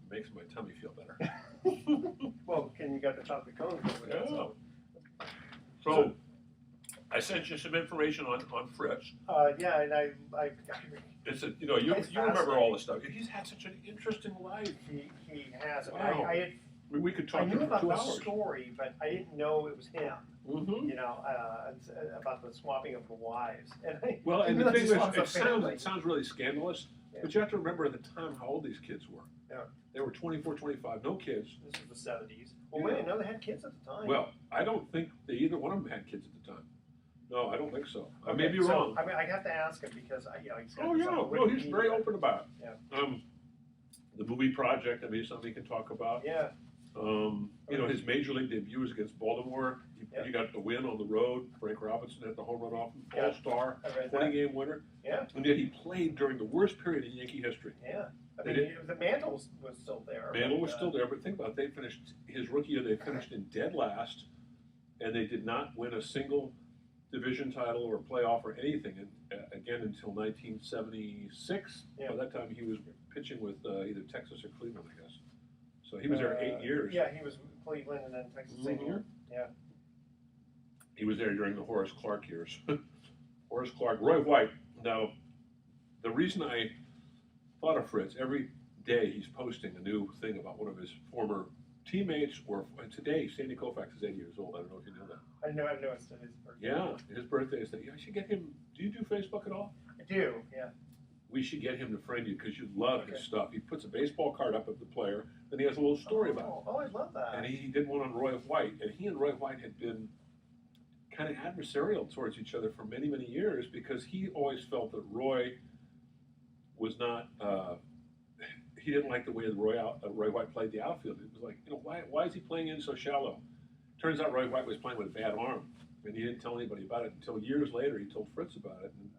makes my tummy feel better. Well, you got the chocolate cone over there, so. So, I sent you some information on Fritz. Yeah, and I It's a, you remember all this stuff. He's had such an interesting life. he has. Wow. I We could talk knew to him about for 2 the hours. story, but I didn't know it was him. Mm-hmm. About the swapping of the wives. And And the thing is, family. it sounds really scandalous, Yeah. but you have to remember at the time how old these kids were. Yeah. They were 24, 25, no kids. This was the 70s. Well, wait, no, they had kids at the time. Well, I don't think either one of them had kids at the time. No, I don't think so. I Okay, may be so, wrong. I mean, I have to ask him because he's got He's very open about it. Yeah. The movie project, I mean, something he can talk about. Yeah. His major league debut was against Baltimore. He got the win on the road. Frank Robinson had the home run off him. All-star, 20-game winner. Yeah. And yet he played during the worst period in Yankee history. Yeah. I mean, the mantle was still there. Mantle was still there, but think about it. They finished, his rookie year, they finished in dead last, and they did not win a single division title or playoff or anything again until 1976. Yeah. By that time, he was pitching with either Texas or Cleveland, I guess. So he was there 8 years. Yeah, he was Cleveland and then Texas same year. Yeah. He was there during the Horace Clarke years. Horace Clarke, Roy White. Now, the reason I thought of Fritz, every day he's posting a new thing about one of his former teammates, and today, Sandy Koufax is 80 years old. I don't know if you know that. I know, I've noticed it. His birthday. Yeah, his birthday is that. I should get him. Do you do Facebook at all? I do, yeah. We should get him to friend you because you love his stuff. He puts a baseball card up of the player, then he has a little story about it. Oh, I love that. And he did one on Roy White, and he and Roy White had been kind of adversarial towards each other for many, many years because he always felt that Roy was not. He didn't like the way that Roy White played the outfield. It was like, why is he playing in so shallow? Turns out Roy White was playing with a bad arm, and he didn't tell anybody about it until years later. He told Fritz about it, and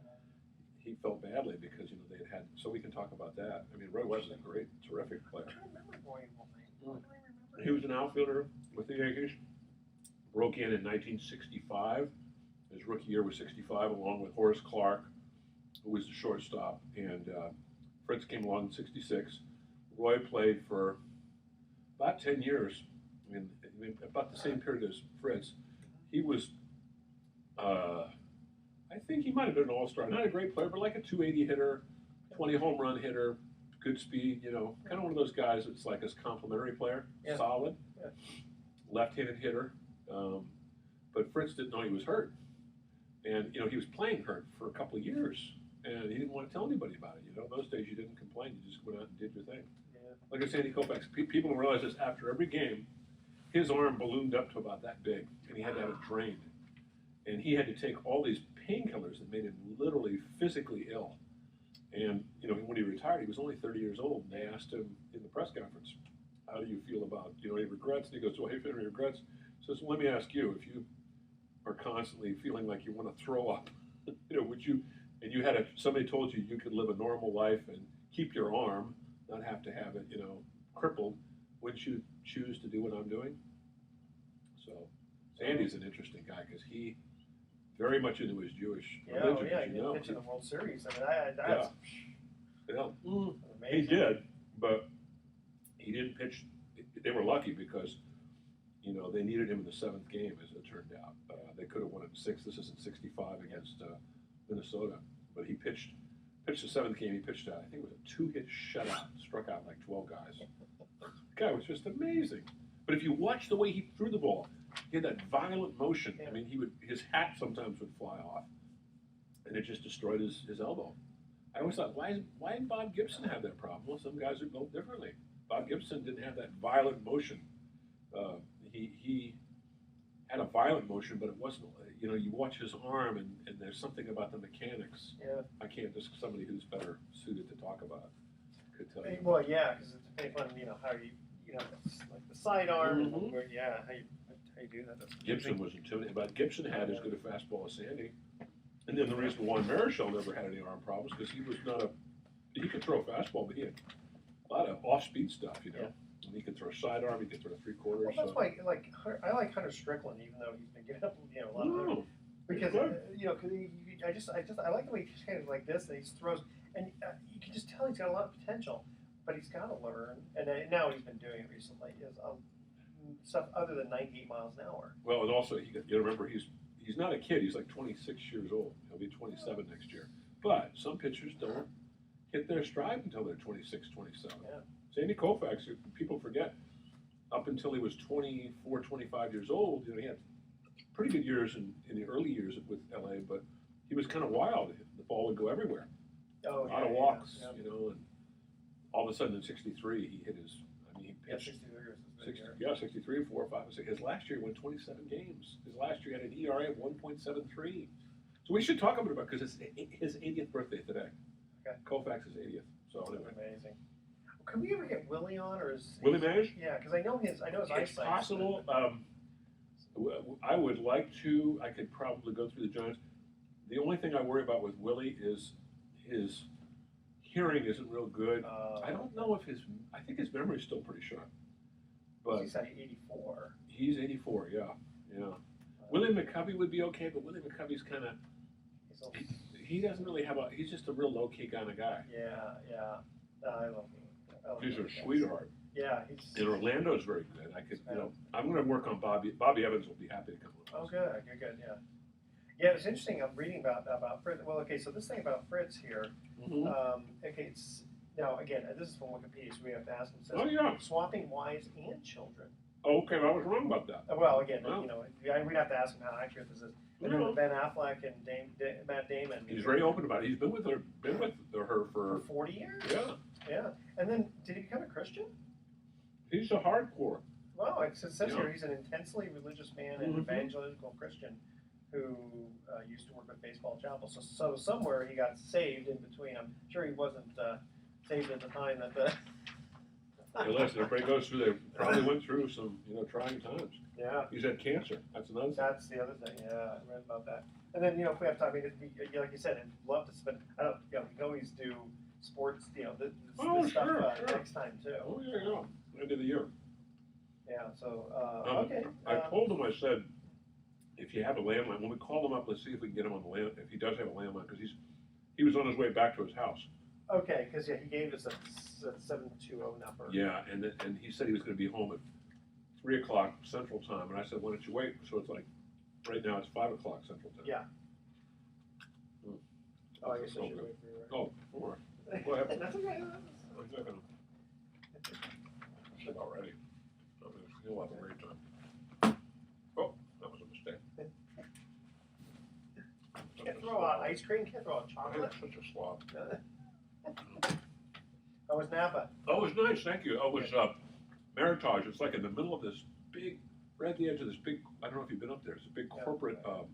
he felt badly because they had. So we can talk about that. I mean, Roy White was a great, terrific player. I don't remember Roy White. He was an outfielder with the Yankees. Broke in 1965. His rookie year was 65, along with Horace Clarke, who was the shortstop, and Fritz came along in 66. Roy played for about 10 years. I mean, about the same period as Fritz. He was, I think he might have been an all-star. Not a great player, but like a 280 hitter, 20 home run hitter, good speed, kind of one of those guys that's like his complimentary player, solid, left-handed hitter. But Fritz didn't know he was hurt. And, he was playing hurt for a couple of years, and he didn't want to tell anybody about it. In those days you didn't complain, you just went out and did your thing. Yeah. Like I Sandy Koufax, people don't realize this, after every game, his arm ballooned up to about that big, and he had to have it drained. And he had to take all these painkillers that made him literally physically ill. And, when he retired, he was only 30 years old, and they asked him in the press conference, how do you feel about, any regrets? And he goes, well, if any regrets? He says, well, let me ask you, if you are constantly feeling like you want to throw up, would you, and you had somebody told you you could live a normal life and keep your arm, not have to have it, crippled, wouldn't you choose to do what I'm doing? So, Sandy's an interesting guy because he very much into his Jewish religion. He did pitch in the World Series. I mean, that's amazing. He amazing. did, but he didn't pitch. They were lucky because, they needed him in the 7th game, as it turned out. They could have won it in 6. This is in 65 against Minnesota. But he pitched the 7th game. He pitched, I think it was a 2-hit shutout, struck out like 12 guys. The guy was just amazing. But if you watch the way he threw the ball, he had that violent motion. Yeah. I mean, his hat sometimes would fly off, and it just destroyed his elbow. I always thought, why did Bob Gibson have that problem? Well, some guys are built differently. Bob Gibson didn't have that violent motion. He had a violent motion, but it wasn't. You watch his arm, and there's something about the mechanics. Yeah. I can't just somebody who's better suited to talk about could tell you. Well, yeah, because it depends on how you like the sidearm, Mhm. and how you do that. That's Gibson was intimidating, but Gibson had as good a fastball as Sandy. And then the reason Juan Marichal never had any arm problems because he was he could throw a fastball, but he had a lot of off-speed stuff, Yeah. And he could throw sidearm, he could throw 3/4. Well, that's why, I like Hunter Strickland, even though he's been giving up, a lot of because I like the way he just kind of like this, and he throws, and you can just tell he's got a lot of potential. but he's got to learn, and now he's been doing it recently, is stuff other than 98 miles an hour. Well, and also, you remember, he's not a kid. He's like 26 years old. He'll be 27 next year. But some pitchers don't hit their stride until they're 26, 27. Yeah. Sandy Koufax, people forget, up until he was 24, 25 years old, he had pretty good years in the early years with LA, but he was kind of wild. The ball would go everywhere. Oh, A lot of walks, and all of a sudden in '63 he hit his. I mean, he pitched 63, 4, 5, 6. His last year he won 27 games. His last year he had an ERA of 1.73. So we should talk about because it's his 80th birthday today. Okay. Koufax's 80th. So anyway. Amazing. Can we ever get Willie on, or is Willie Mays? Yeah, because I know his It's eyesight. possible. I would like to. I could probably go through the Giants. The only thing I worry about with Willie is his hearing isn't real good. I don't know if I think his memory's still pretty sharp. But he's 84. He's 84, yeah. Willie McCovey would be okay, but Willie McCovey's kind of, he doesn't really have he's just a real low-key kind of guy. Yeah. I love him. He's a sweetheart. Yeah, And Orlando's very good. I'm going to work on Bobby. Bobby Evans will be happy to come on. Oh, good, yeah. Yeah, it's interesting. I'm reading about Fritz. Well, okay, so this thing about Fritz here. Okay, now again, this is from Wikipedia, so we have to ask him. Says, swapping wives and children. Okay, I was wrong about that. Well, again, we'd have to ask him how accurate this is. And then Ben Affleck and Matt Damon. He's very open about it. He's been with her for 40 years. Yeah. And then, did he become a Christian? He's a hardcore. Wow, it says here he's an intensely religious man and evangelical Christian who used to work with Baseball Chapel. So somewhere he got saved in between. I'm sure he wasn't saved at the time that the. Hey, listen, everybody goes through. They probably went through some, trying times. Yeah. He's had cancer. That's another thing. That's the other thing. Yeah, I read about that. And then if we have time, like you said, I'd love to spend. I don't. We can always do sports. This stuff next time too. Oh yeah. End of the year. Yeah. So okay. I told him. I said, if you have a landline, when we call him up, let's see if we can get him on the land. If he does have a landline, because he was on his way back to his house. Okay, because he gave us a 720 number. Yeah, and he said he was going to be home at 3 o'clock Central Time, and I said, why don't you wait? So it's like right now it's 5 o'clock Central Time. Yeah. Oh, I guess I should wait for you. Right? Oh, all right. Go ahead. That's okay. Shit already. He'll have a great time. Oh, that was a mistake. Can't throw out ice cream. Can't throw out chocolate. Such a slob. How was Napa? Oh, it was nice, thank you. Oh, it was Meritage. It's like in the middle of this big, right at the edge of this big, I don't know if you've been up there, it's a big corporate, what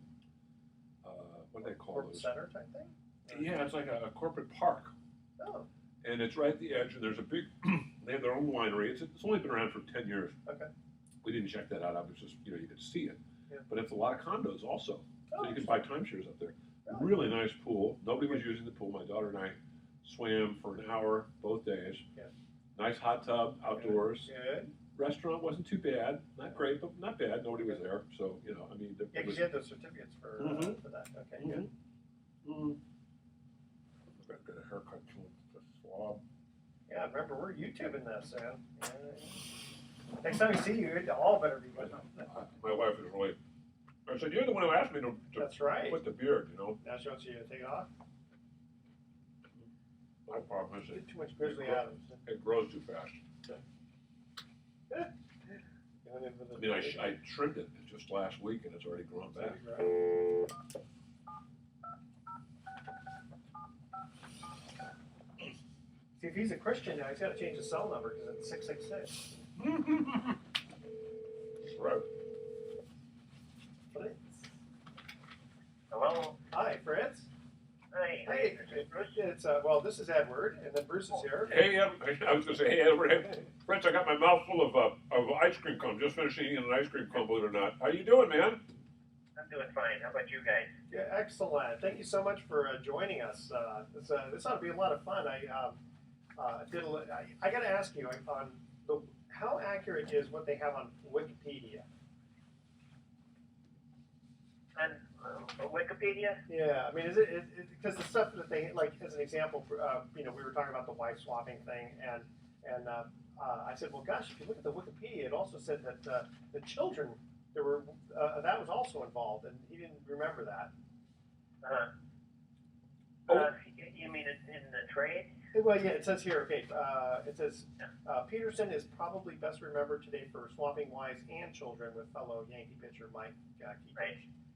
do they call Corporate those? Center type thing? Yeah, it's like a corporate park. Oh. And it's right at the edge, and there's a big, they have their own winery. It's only been around for 10 years. Okay. We didn't check that out. I was just, you could see it. Yeah. But it's a lot of condos also. Oh, So you can buy timeshares up there. Really nice pool. Nobody was using the pool. My daughter and I swam for an hour both days. Yeah. Nice hot tub outdoors. Good. Restaurant wasn't too bad. Not great, but not bad. Nobody was there. So, Yeah, because you had those certificates for that. Okay, good. I've got to get a haircut too. Just slob. Yeah, remember, we're YouTubing this, man. Yeah. Next time we see you, it all better be good. My wife is really. I said, you're the one who asked me to That's right. put the beard, Now she wants you to take it off? My problem is Too much Grizzly Adams. it grows too fast. I mean, I trimmed it just last week and it's already grown back. See, if he's a Christian now, he's got to change the cell number because it's 666. Right. Fritz. Hello. Hi, Fritz. Hey, Hey, it's well, this is Edward, and then Bruce is here. Hey, I was going to say, hey, Edward, hey, Fritz, I got my mouth full of ice cream cone. Just finished eating an ice cream cone, believe it or not. How you doing, man? I'm doing fine. How about you guys? Yeah, excellent. Thank you so much for joining us. This ought to be a lot of fun. I got to ask you on how accurate is what they have on Wikipedia? On Wikipedia? Yeah, I mean, is it because the stuff that they like, as an example, we were talking about the wife swapping thing, and And I said, well, gosh, if you look at the Wikipedia, it also said that the children, that was also involved, and he didn't remember that. You mean in the trade? Well, yeah, it says here, okay, it says, Peterson is probably best remembered today for swapping wives and children with fellow Yankee pitcher Mike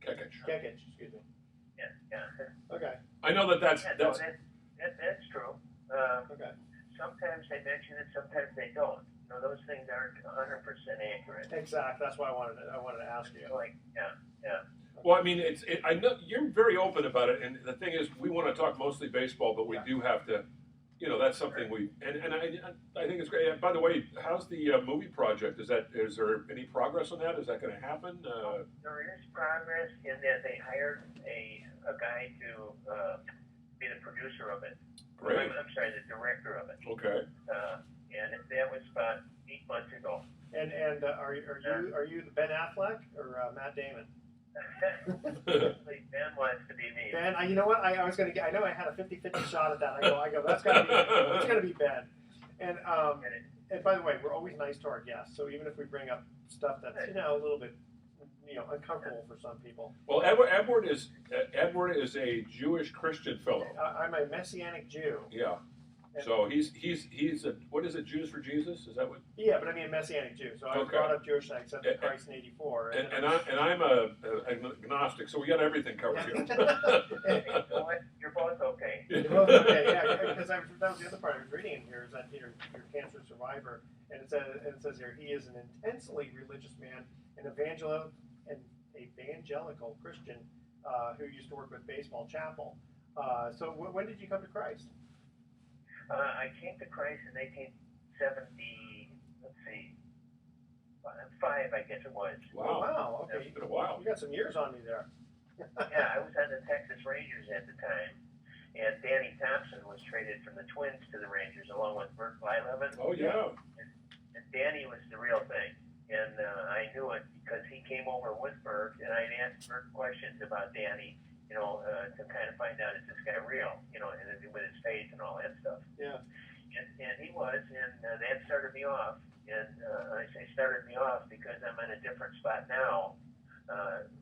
Kekich, excuse me. Yeah. Okay. I know that's true. Okay. Sometimes they mention it, sometimes they don't. Those things aren't 100% accurate. Exactly. That's why I wanted to ask you. Yeah. Well, I mean, I know you're very open about it, and the thing is, we want to talk mostly baseball, but we do have to, that's something and I think it's great. And by the way, how's the movie project? Is there any progress on that? Is that going to happen? There is progress in that they hired a guy to be the producer of it. Great. I'm sorry, the director of it. Okay. And that was about 8 months ago. And are you the Ben Affleck or Matt Damon? Ben wants to be me. Ben, you know what? I was gonna get. I know I had a 50-50 shot at that. I go. That's gotta be Ben. And by the way, we're always nice to our guests. So even if we bring up stuff that's a little bit uncomfortable for some people. Well, Edward is a Jewish Christian fellow. I'm a Messianic Jew. Yeah. So he's a, what is it, Jews for Jesus? Is that what? Yeah, but I mean a Messianic Jew. So I was brought up Jewish and I accepted Christ in '84. And I'm a agnostic, so we got everything covered here. You're both okay. You're both okay, yeah. Because that was the other part I was reading in here is that you're a cancer survivor, and it says here he is an intensely religious man, an evangelical Christian who used to work with Baseball Chapel. So when did you come to Christ? I came to Christ in 1970, let's see, 5, I guess it was. Wow. Okay. It's been a while. You got some years on me there. Yeah, I was on the Texas Rangers at the time, and Danny Thompson was traded from the Twins to the Rangers along with Bert Blyleven. Oh, yeah. And Danny was the real thing, and I knew it because he came over with Bert, and I'd asked Bert questions about Danny, to kind of find out, is this guy real, and with his faith and all that stuff. Yeah. And he was, and that started me off. And I say started me off because I'm in a different spot now.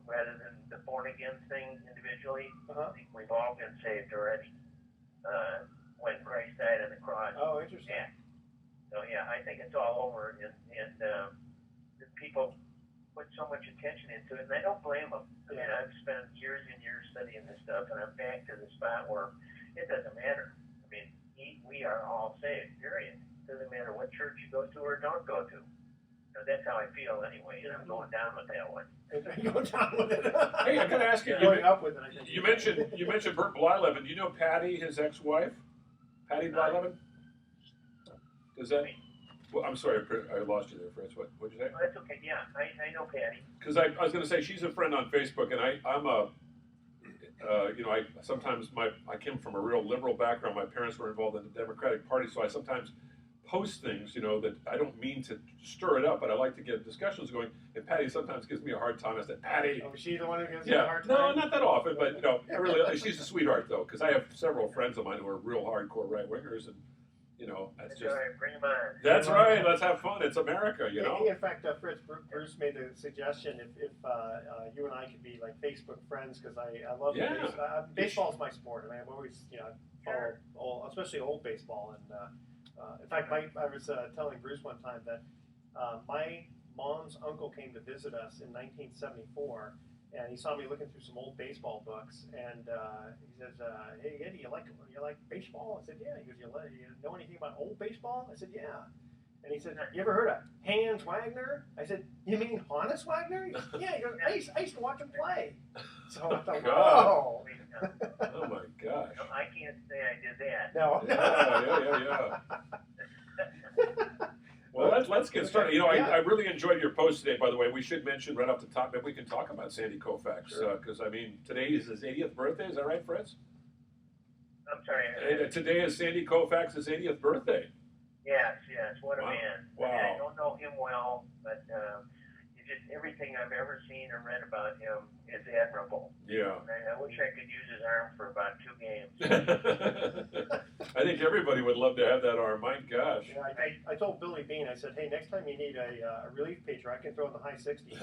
Rather than the born-again thing individually, I think we've all been saved already when Christ died on the cross. Oh, interesting. Yeah. So, yeah, I think it's all over, and the people put so much attention into it, and I don't blame them. I mean, I've spent years and years studying this stuff, and I'm back to the spot where it doesn't matter. I mean, we are all saved, period. It doesn't matter what church you go to or don't go to. That's how I feel anyway, and I'm going down with that one. Going down with it. Hey, I got to ask you. Going up with it, I think. You mentioned Bert Blyleven. Do you know Patty, his ex-wife, Patty Blyleven? Does that? Well, I'm sorry, I lost you there, Fritz. What'd you say? Oh, that's okay. Yeah, I know Patty. Because I was going to say she's a friend on Facebook, and I'm a, I sometimes I came from a real liberal background. My parents were involved in the Democratic Party, so I sometimes post things, that I don't mean to stir it up, but I like to get discussions going. And Patty sometimes gives me a hard time. I said, Patty. Oh, is she the one who gives you a hard time? No, not that often, but really, she's a sweetheart though, because I have several friends of mine who are real hardcore right wingers, and that's just. All right, bring them on. That's right. Let's have fun. It's America, In fact, Fritz, Bruce made the suggestion if you and I could be like Facebook friends, because I love baseball is my sport. I mean, I've always follow especially old baseball, and in fact, I was telling Bruce one time that my mom's uncle came to visit us in 1974, and he saw me looking through some old baseball books, and he says, "Hey Eddie, you like baseball?" I said, "Yeah." He goes, "You know anything about old baseball?" I said, "Yeah." And he said, "You ever heard of Hans Wagner?" I said, "You mean Hannes Wagner?" He goes, "Yeah." He goes, I used to watch him play. So I thought, whoa. Oh my gosh. No, I can't say I did that. No. Yeah. Well, let's get started. I really enjoyed your post today, by the way. We should mention right off the top that we can talk about Sandy Koufax, because, today is his 80th birthday. Is that right, Fritz? I'm sorry. Today is Sandy Koufax's 80th birthday. Yes. What a man. Wow. I don't know him well, but just everything I've ever seen or read about him is admirable. Yeah. I wish I could use his arm for about 2 games. I think everybody would love love to have that arm. My gosh. Yeah, I told Billy Bean, I said, hey, next time you need a relief pitcher, I can throw in the high 60s.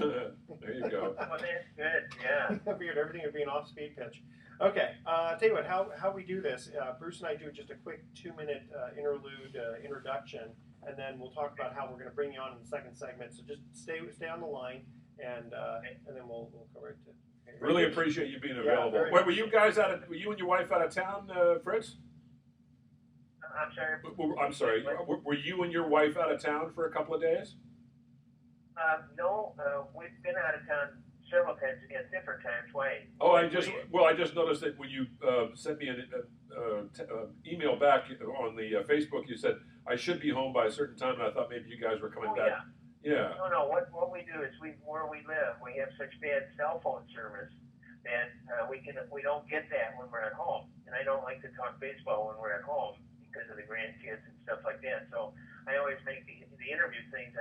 There you go. Well, that's good, yeah. I figured everything would be an off-speed pitch. Okay, tell you what, how we do this, Bruce and I do just a quick 2-minute interlude introduction, and then we'll talk about how we're going to bring you on in the second segment. So just stay on the line, and then we'll go right to. Okay, Really appreciate you being available. very Wait, were you and your wife out of town, Fritz? I'm sorry. I'm sorry. Were you and your wife out of town for a couple of days? No, we've been out of town several times at different times. Why? Oh, I just noticed that when you sent me an email back on the Facebook, you said I should be home by a certain time, and I thought maybe you guys were coming back. Yeah. No. What we do is where we live, we have such bad cell phone service that we don't get that when we're at home. And I don't like to talk baseball when we're at home because of the grandkids and stuff like that. So I always make the interview things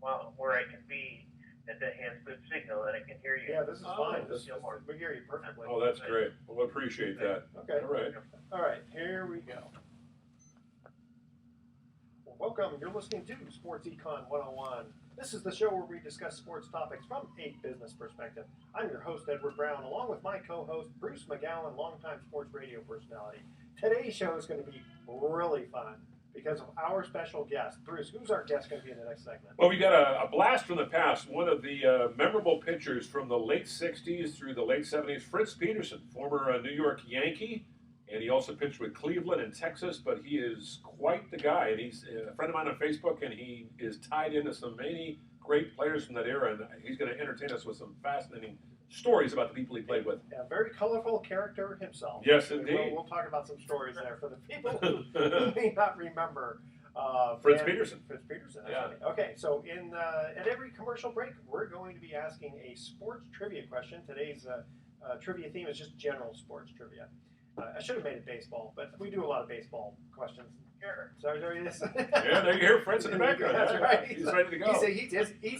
on where I can be that has good signal that I can hear you. Yeah, this is fine. More. We hear you perfectly. Oh, that's great. Well, appreciate that. Okay. All right. All right, here we go. Well, welcome. You're listening to Sports Econ 101. This is the show where we discuss sports topics from a business perspective. I'm your host, Edward Brown, along with my co-host, Bruce McGowan, longtime sports radio personality. Today's show is going to be really fun because of our special guest. Bruce, who's our guest going to be in the next segment? Well, we got a blast from the past. One of the memorable pitchers from the late 60s through the late 70s, Fritz Peterson, former New York Yankee. And he also pitched with Cleveland and Texas, but he is quite the guy. And he's a friend of mine on Facebook, and he is tied into so many great players from that era. And he's going to entertain us with some fascinating stories about the people he played with. A very colorful character himself. Yes, indeed. We'll talk about some stories there for the people who may not remember. Fritz Peterson. Fritz Peterson. Yeah. Right. Okay, so at every commercial break, we're going to be asking a sports trivia question. Today's trivia theme is just general sports trivia. I should have made it baseball, but we do a lot of baseball questions. Sure. So there he is. Yeah, there you hear Fritz in the background. That's right. He's ready to go. He's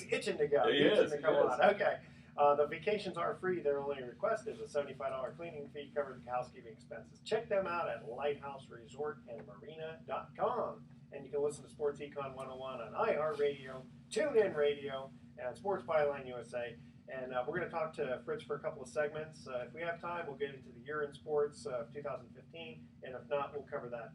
itching to go. He is. To come on. Okay. The vacations are free. Their only request is a $75 cleaning fee covers the housekeeping expenses. Check them out at lighthouseresortandmarina.com. And you can listen to Sports Econ 101 on iHeartRadio, TuneIn Radio, and Sports Byline USA. And we're going to talk to Fritz for a couple of segments. If we have time, we'll get into the year in sports of 2015. And if not, we'll cover that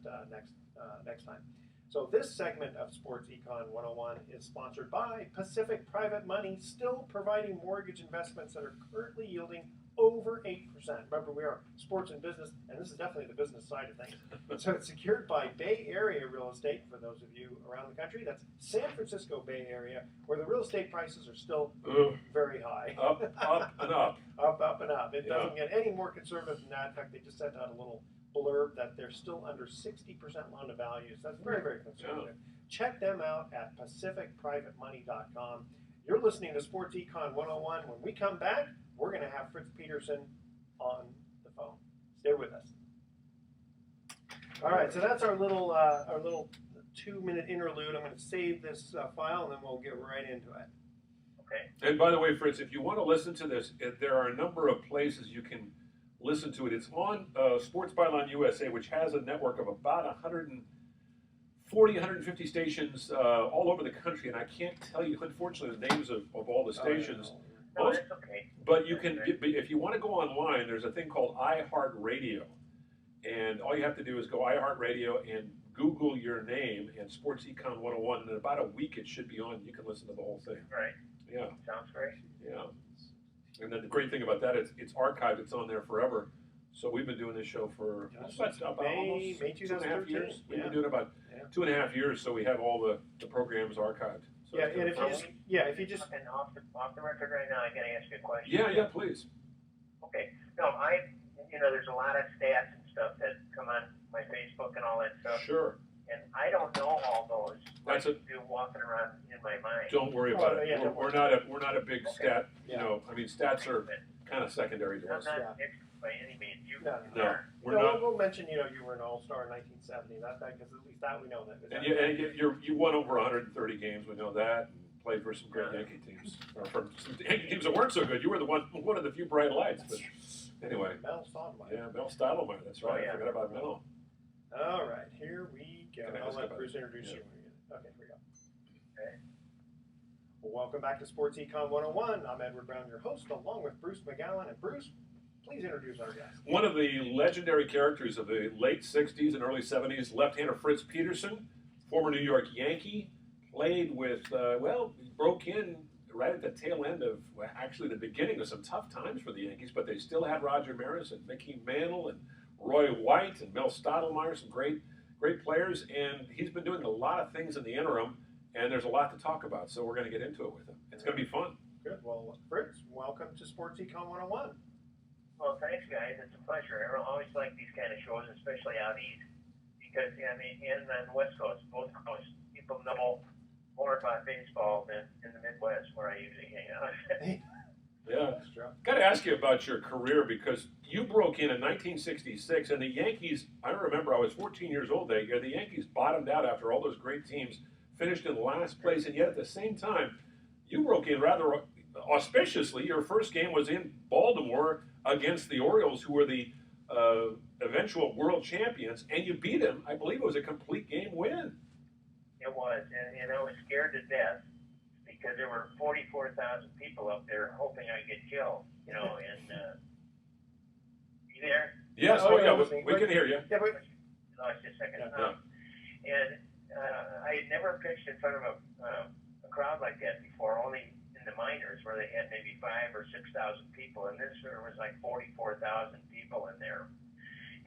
next time. So this segment of Sports Econ 101 is sponsored by Pacific Private Money, still providing mortgage investments that are currently yielding over 8%. Remember, we are sports and business, and this is definitely the business side of things. So it's secured by Bay Area real estate, for those of you around the country. That's San Francisco Bay Area, where the real estate prices are still very high. Up and up. Up and up. It doesn't get any more conservative than that. In fact, they just sent out a little blurb that they're still under 60% loan to value. So that's very, very conservative. Check them out at pacificprivatemoney.com. You're listening to Sports Econ 101. When we come back, we're going to have Fritz Peterson on the phone. Stay with us. All right, so that's our little 2-minute interlude. I'm going to save this file, and then we'll get right into it. Okay. And by the way, Fritz, if you want to listen to this, there are a number of places you can listen to it. It's on Sports Byline USA, which has a network of about 140, 150 stations all over the country, and I can't tell you, unfortunately, the names of all the stations. No, that's okay. But you can, if you want to go online, there's a thing called iHeartRadio, and all you have to do is go iHeartRadio and Google your name and Sports Econ 101, and in about a week it should be on. You can listen to the whole thing. Right. Yeah. Sounds great. Yeah. And then the great thing about that is it's archived. It's on there forever. So we've been doing this show for almost May 2.5 years. We've Yeah. been doing about 2.5 years, so we have all the programs archived. So Yeah, and if you just And off the record right now, I got to ask you a question. yeah, please. Okay. No, there's a lot of stats and stuff that come on my Facebook and all that stuff. Sure. And I don't know all those. That's like do walking around in my mind. Don't worry about it. Yeah, We're not a big stat. You know, I mean, stats are kind of secondary to I'm us. not an expert by any means. You No. are. We're not. We'll mention you were an all-star in 1970. That because at least that we know that. And you won over 130 games. We know that. And played for some great Yankee teams, or for some Yankee teams that weren't so good. You were one of the few bright lights. But anyway, Mel Stoudemire. yeah, Mel Stoudemire. That's right. Oh, yeah. I forgot about Mel. All right, here we go. Can I I'll ask let about Bruce it? introduce Yeah. you. Okay, here we go. Okay. Well, welcome back to Sports Econ 101. I'm Edward Brown, your host, along with Bruce McGowan. And Bruce, please introduce our guest. One of the legendary characters of the late 60s and early 70s, left-hander Fritz Peterson, former New York Yankee, played with, he broke in right at the tail end of, actually the beginning of some tough times for the Yankees, but they still had Roger Maris and Mickey Mantle and Roy White and Mel Stottlemyre, some great players, and he's been doing a lot of things in the interim, and there's a lot to talk about, so we're going to get into it with him. It's going to be fun. Good. Well, Fritz, welcome to Sports Econ 101. Well, thanks, guys. It's a pleasure. I always like these kind of shows, especially out east, because I mean, in the West Coast, both coasts, people know more about baseball than in the Midwest, where I usually hang out. Yeah. That's true. Got to ask you about your career because you broke in 1966, and the Yankees, I remember I was 14 years old that year, the Yankees bottomed out after all those great teams, finished in last place, and yet at the same time, you broke in rather auspiciously. Your first game was in Baltimore against the Orioles, who were the eventual world champions, and you beat them. I believe it was a complete game win. It was, and I was scared to death because there were 44,000 people up there hoping I'd get killed, you know, and you there? Yes, Oh, yeah, yeah, we can hear you. Yeah, but Lost you a second. Yeah. And I had never pitched in front of a crowd like that before, only in the minors where they had maybe 5,000 or 6,000 people, and this there was like 44,000 people in there.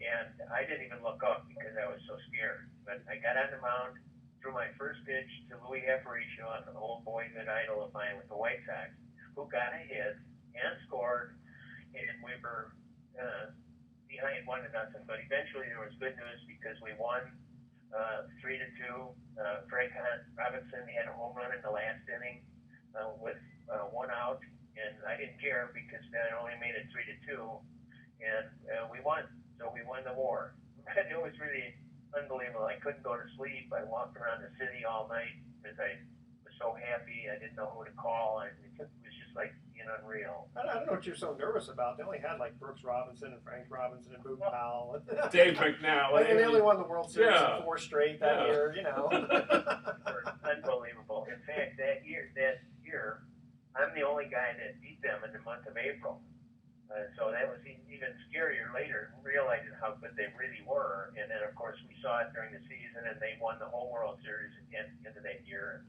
And I didn't even look up because I was so scared. But I got on the mound, threw my first pitch to Louis Aparicio, an old boyhood idol of mine with the White Sox, who got a hit and scored, and we were behind 1-0. But eventually there was good news because we won 3-2. Frank Robinson had a home run in the last inning with 1 out, and I didn't care because then I only made it 3-2, and we won. So we won the war. It was really unbelievable. I couldn't go to sleep. I walked around the city all night because I was so happy. I didn't know who to call. It was just like being unreal. I don't know what you're so nervous about. They only had like Brooks Robinson and Frank Robinson and Boone Powell. Dave McNally. And they only won the World Series Yeah. 4 straight that Yeah. year, you know. Unbelievable. In fact, that year, I'm the only guy that beat them in the month of April. So that was even scarier later, realizing how good they really were. And then, of course, we saw it during the season, and they won the whole World Series again at the end of that year.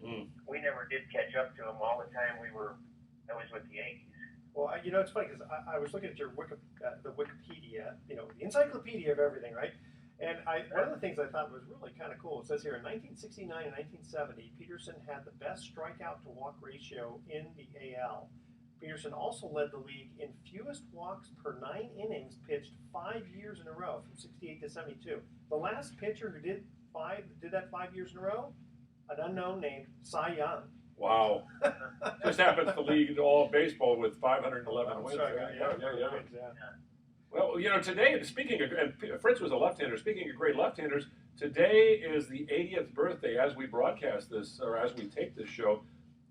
We never did catch up to them all the time I was with the Yankees. Well, you know, it's funny because I was looking at your the Wikipedia, you know, the encyclopedia of everything, right? And one of the things I thought was really kind of cool, it says here, in 1969 and 1970, Peterson had the best strikeout to walk ratio in the AL. Peterson also led the league in fewest walks per 9 innings pitched 5 years in a row, from 68 to 72. The last pitcher who did that 5 years in a row, an unknown named Cy Young. Wow. Just happens to lead all of baseball with 511 Oh, wins. sorry, Yeah. Well, you know, today, speaking of, and Fritz was a left-hander, speaking of great left-handers, today is the 80th birthday, as we broadcast this, or as we tape this show,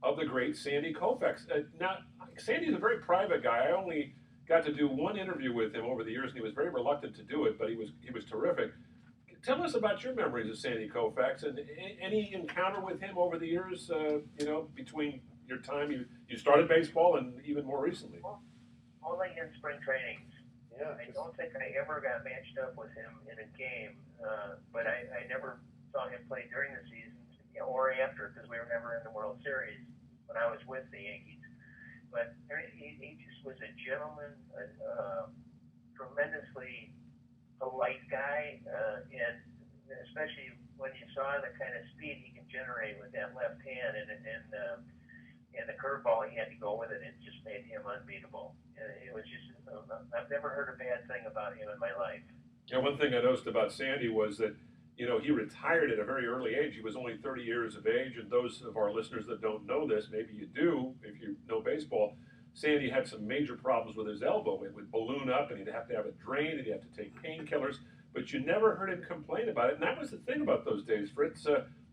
of the great Sandy Koufax. Now, Sandy's a very private guy. I only got to do one interview with him over the years, and he was very reluctant to do it, but he was terrific. Tell us about your memories of Sandy Koufax and any encounter with him over the years, you know, between your time you started baseball and even more recently. Only in spring trainings. Yeah, I don't think I ever got matched up with him in a game, but I never saw him play during the season or after because we were never in the World Series when I was with the Yankees. But he just was a gentleman, a tremendously polite guy, and especially when you saw the kind of speed he can generate with that left hand and the curveball he had to go with it, it just made him unbeatable. It was just, I've never heard a bad thing about him in my life. Yeah, one thing I noticed about Sandy was that, you know, he retired at a very early age. He was only 30 years of age, and those of our listeners that don't know this, maybe you do if you know baseball, Sandy had some major problems with his elbow. It would balloon up, and he'd have to have it drained, and he'd have to take painkillers, but you never heard him complain about it, and that was the thing about those days, Fritz.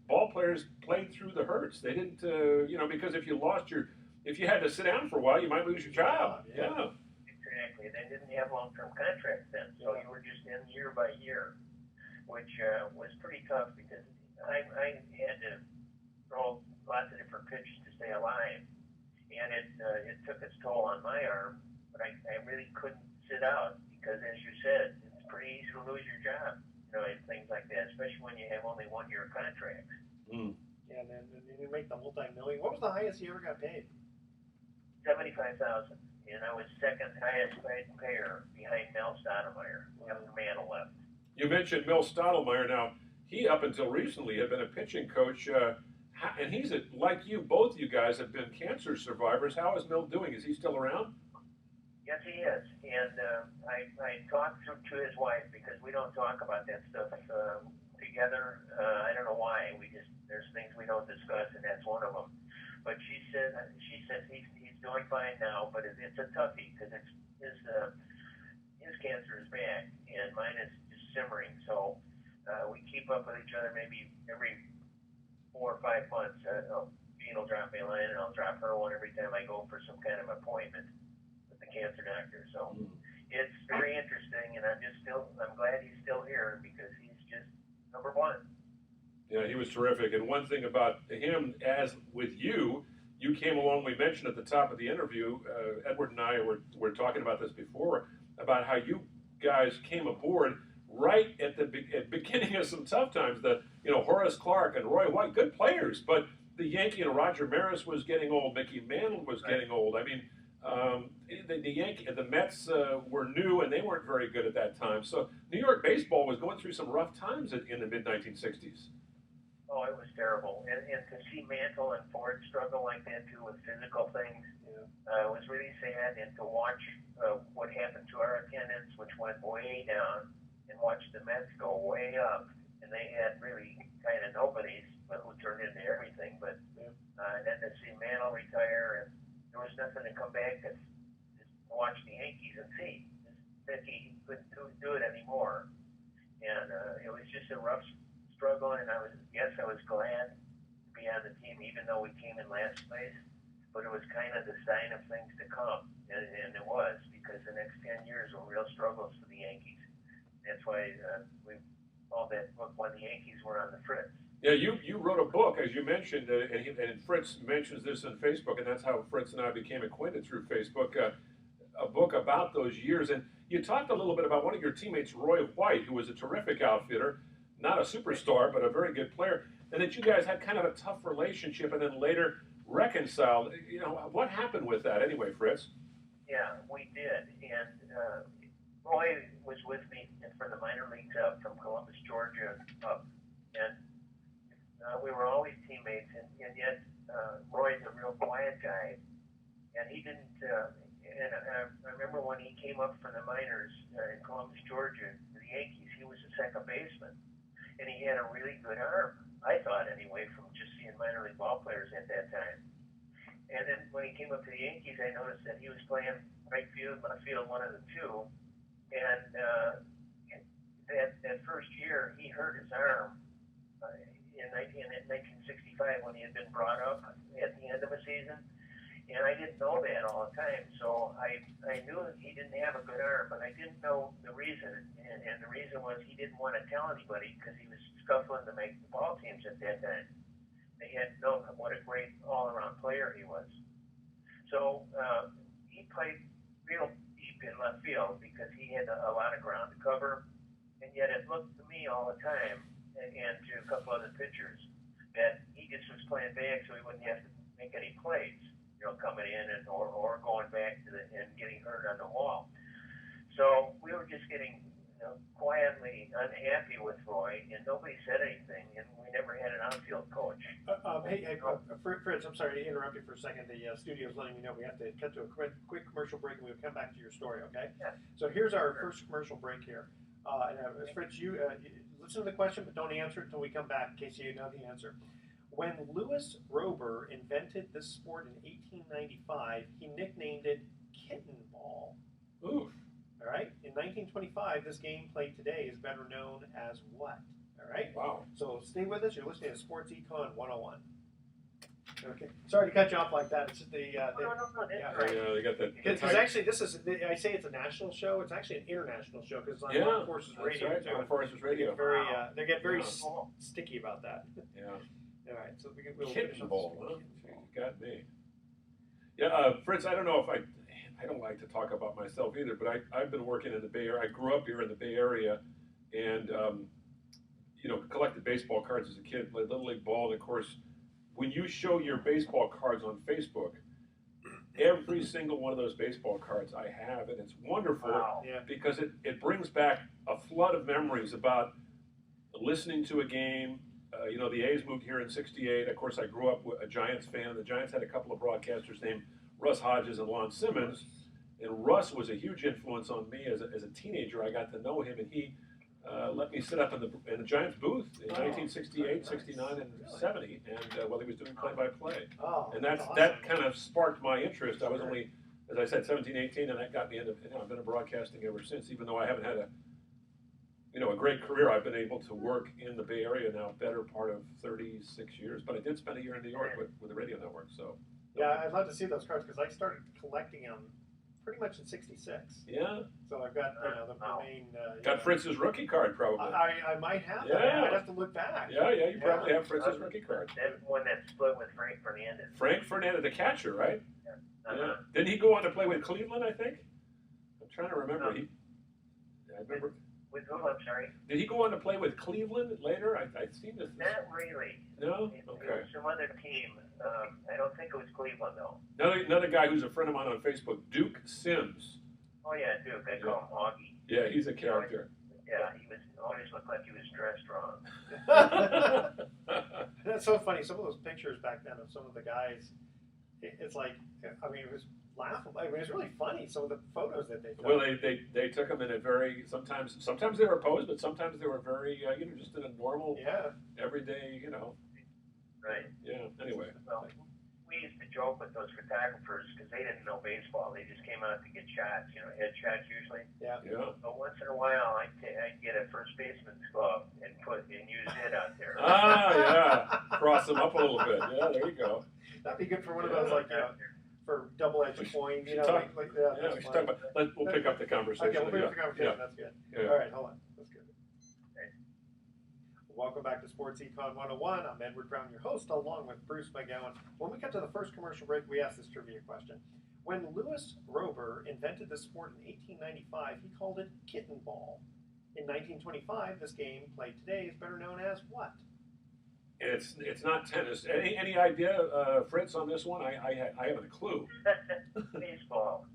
Ball players played through the hurts. They didn't, you know, because if you had to sit down for a while, you might lose your job. Yeah. Exactly. They didn't have long-term contracts then, so you were just in year by year. which was pretty tough because I had to throw lots of different pitches to stay alive, and it took its toll on my arm. But I really couldn't sit out because, as you said, it's pretty easy to lose your job, and things like that, especially when you have only 1-year contracts. Mm. Yeah, and then you make the multi-million. What was the highest you ever got paid? $75,000, and I was second highest paid payer behind Mel Stoudemire after Mantle left. You mentioned Mel Stoudemire. Now, he up until recently had been a pitching coach, and he's like you. Both you guys have been cancer survivors. How is Mel doing? Is he still around? Yes, he is, and I talked to his wife because we don't talk about that stuff together. I don't know why. There's things we don't discuss, and that's one of them. But she says he's doing fine now, but it's a toughie because his cancer is bad and mine is just simmering. So we keep up with each other maybe every 4 or 5 months. Jean will drop me a line, and I'll drop her one every time I go for some kind of appointment with the cancer doctor. So it's very interesting, and I'm glad he's still here because he's just number one. Yeah, he was terrific. And one thing about him, as with you, you came along. We mentioned at the top of the interview, Edward and I were talking about this before, about how you guys came aboard right at the beginning of some tough times. Horace Clarke and Roy White, good players, but the Yankee and Roger Maris was getting old. Mickey Mantle was getting old. I mean, the Mets were new and they weren't very good at that time. So New York baseball was going through some rough times in the mid-1960s. Oh, it was terrible. And to see Mantle and Ford struggle like that, too, with physical things, was really sad. And to watch what happened to our attendance, which went way down, and watch the Mets go way up. And they had really kind of nobodies, but who turned into everything. But then to see Mantle retire, and there was nothing to come back to watch the Yankees and see. He couldn't do it anymore. And it was just a rough struggle, and I was glad to be on the team, even though we came in last place. But it was kind of the sign of things to come, and it was, because the next 10 years were real struggles for the Yankees. That's why we called that book When the Yankees Were on the Fritz. Yeah, you wrote a book, as you mentioned, and Fritz mentions this on Facebook, and that's how Fritz and I became acquainted through Facebook, a book about those years. And you talked a little bit about one of your teammates, Roy White, who was a terrific outfitter, not a superstar, but a very good player, and that you guys had kind of a tough relationship and then later reconciled. What happened with that anyway, Fritz? Yeah, we did. And Roy was with me for the minor leagues up from Columbus, Georgia up. And we were always teammates, and yet Roy's a real quiet guy. And he didn't, I remember when he came up for the minors in Columbus, Georgia, the Yankees, he was a second baseman. And he had a really good arm, I thought anyway, from just seeing minor league ball players at that time. And then when he came up to the Yankees, I noticed that he was playing right field, left field, one of the two. And that first year, he hurt his arm in 1965 when he had been brought up at the end of a season. And I didn't know that all the time, so I knew he didn't have a good arm, but I didn't know the reason. And the reason was he didn't want to tell anybody because he was scuffling to make the ball teams at that time. They had known what a great all-around player he was. So he played real deep in left field because he had a lot of ground to cover, and yet it looked to me all the time, and to a couple other pitchers, that he just was playing back so he wouldn't have to make any plays. Coming in or going back to and getting hurt on the wall. So we were just getting quietly unhappy with Roy, and nobody said anything, and we never had an outfield coach. Fritz, I'm sorry to interrupt you for a second. The studio's letting me know we have to cut to a quick commercial break, and we'll come back to your story, okay? Yeah. So here's our first commercial break here. Fritz, you listen to the question, but don't answer it until we come back in case you know the answer. When Louis Rober invented this sport in 1895, he nicknamed it kitten ball. Oof. All right? In 1925, this game played today is better known as what? All right? Wow. So stay with us. You're listening to Sports Econ 101. Okay. Sorry to cut you off like that. It's just No, that's yeah. right. They got that. Because actually, this is, I say it's a national show. It's actually an international show because it's on Armed Forces that's Radio right. too. Armed Forces Radio. They get very Wow. sticky about that. Yeah. All right, so we'll Kitten finish up ball, this huh? one. You got me. Yeah, Fritz, I don't know if I don't like to talk about myself either, but I've been working in the Bay Area. I grew up here in the Bay Area and, collected baseball cards as a kid, played Little League ball. And of course, when you show your baseball cards on Facebook, every single one of those baseball cards I have, and it's wonderful Wow. Yeah. because it brings back a flood of memories about listening to a game. The A's moved here in '68. Of course, I grew up a Giants fan. The Giants had a couple of broadcasters named Russ Hodges and Lon Simmons. And Russ was a huge influence on me as a teenager. I got to know him, and he let me sit up in the Giants booth in 1968, 69, and 70, and while he was doing play-by-play. Oh, And awesome. that kind of sparked my interest. I was only, as I said, 17, 18, and that got me into, I've been in broadcasting ever since, even though I haven't had a great career. I've been able to work in the Bay Area now, better part of 36 years, but I did spend a year in New York with the radio network, so. Yeah, I'd love to see those cards because I started collecting them pretty much in '66. Yeah. So I've got the main. Got Fritz's rookie card, probably. I might have. Yeah. That. I'd have to look back. Yeah, you probably have Fritz's rookie card. That one that split with Frank Fernandez. Frank Fernandez, the catcher, right? Uh-huh. Yeah. Didn't he go on to play with Cleveland, I think? I'm trying to remember. I remember. With who, I'm sorry? Did he go on to play with Cleveland later? I've seen this. Not really. No? It Okay. was some other team. I don't think it was Cleveland, though. Another guy who's a friend of mine on Facebook, Duke Sims. Oh, yeah, Duke. I call him Augie. Yeah, he's a character. Yeah, he always looked like he was dressed wrong. That's so funny. Some of those pictures back then of some of the guys, it's like, I mean, it was laughable. I mean, it's really funny. Some of the photos that they took. Well, they took him in a very, sometimes they were posed, but sometimes they were very, just in a normal, everyday, Right. Yeah, anyway. Well, we used to joke with those photographers because they didn't know baseball. They just came out to get shots, head shots usually. Yeah. But once in a while, I'd get a first baseman's glove and use it out there. Yeah. Cross them up a little bit. Yeah, there you go. That'd be good for one of those, like, for double-edged coin, we should talk about, we'll pick up the conversation. Okay, we'll pick up the conversation. That's good. Yeah. All right, hold on. That's good. Welcome back to Sports Econ 101. I'm Edward Brown, your host, along with Bruce McGowan. When we got to the first commercial break, we asked this trivia question. When Louis Rober invented this sport in 1895, he called it kitten ball. In 1925, this game, played today, is better known as what? It's not tennis. Any idea, Fritz, on this one? I haven't a clue. Baseball.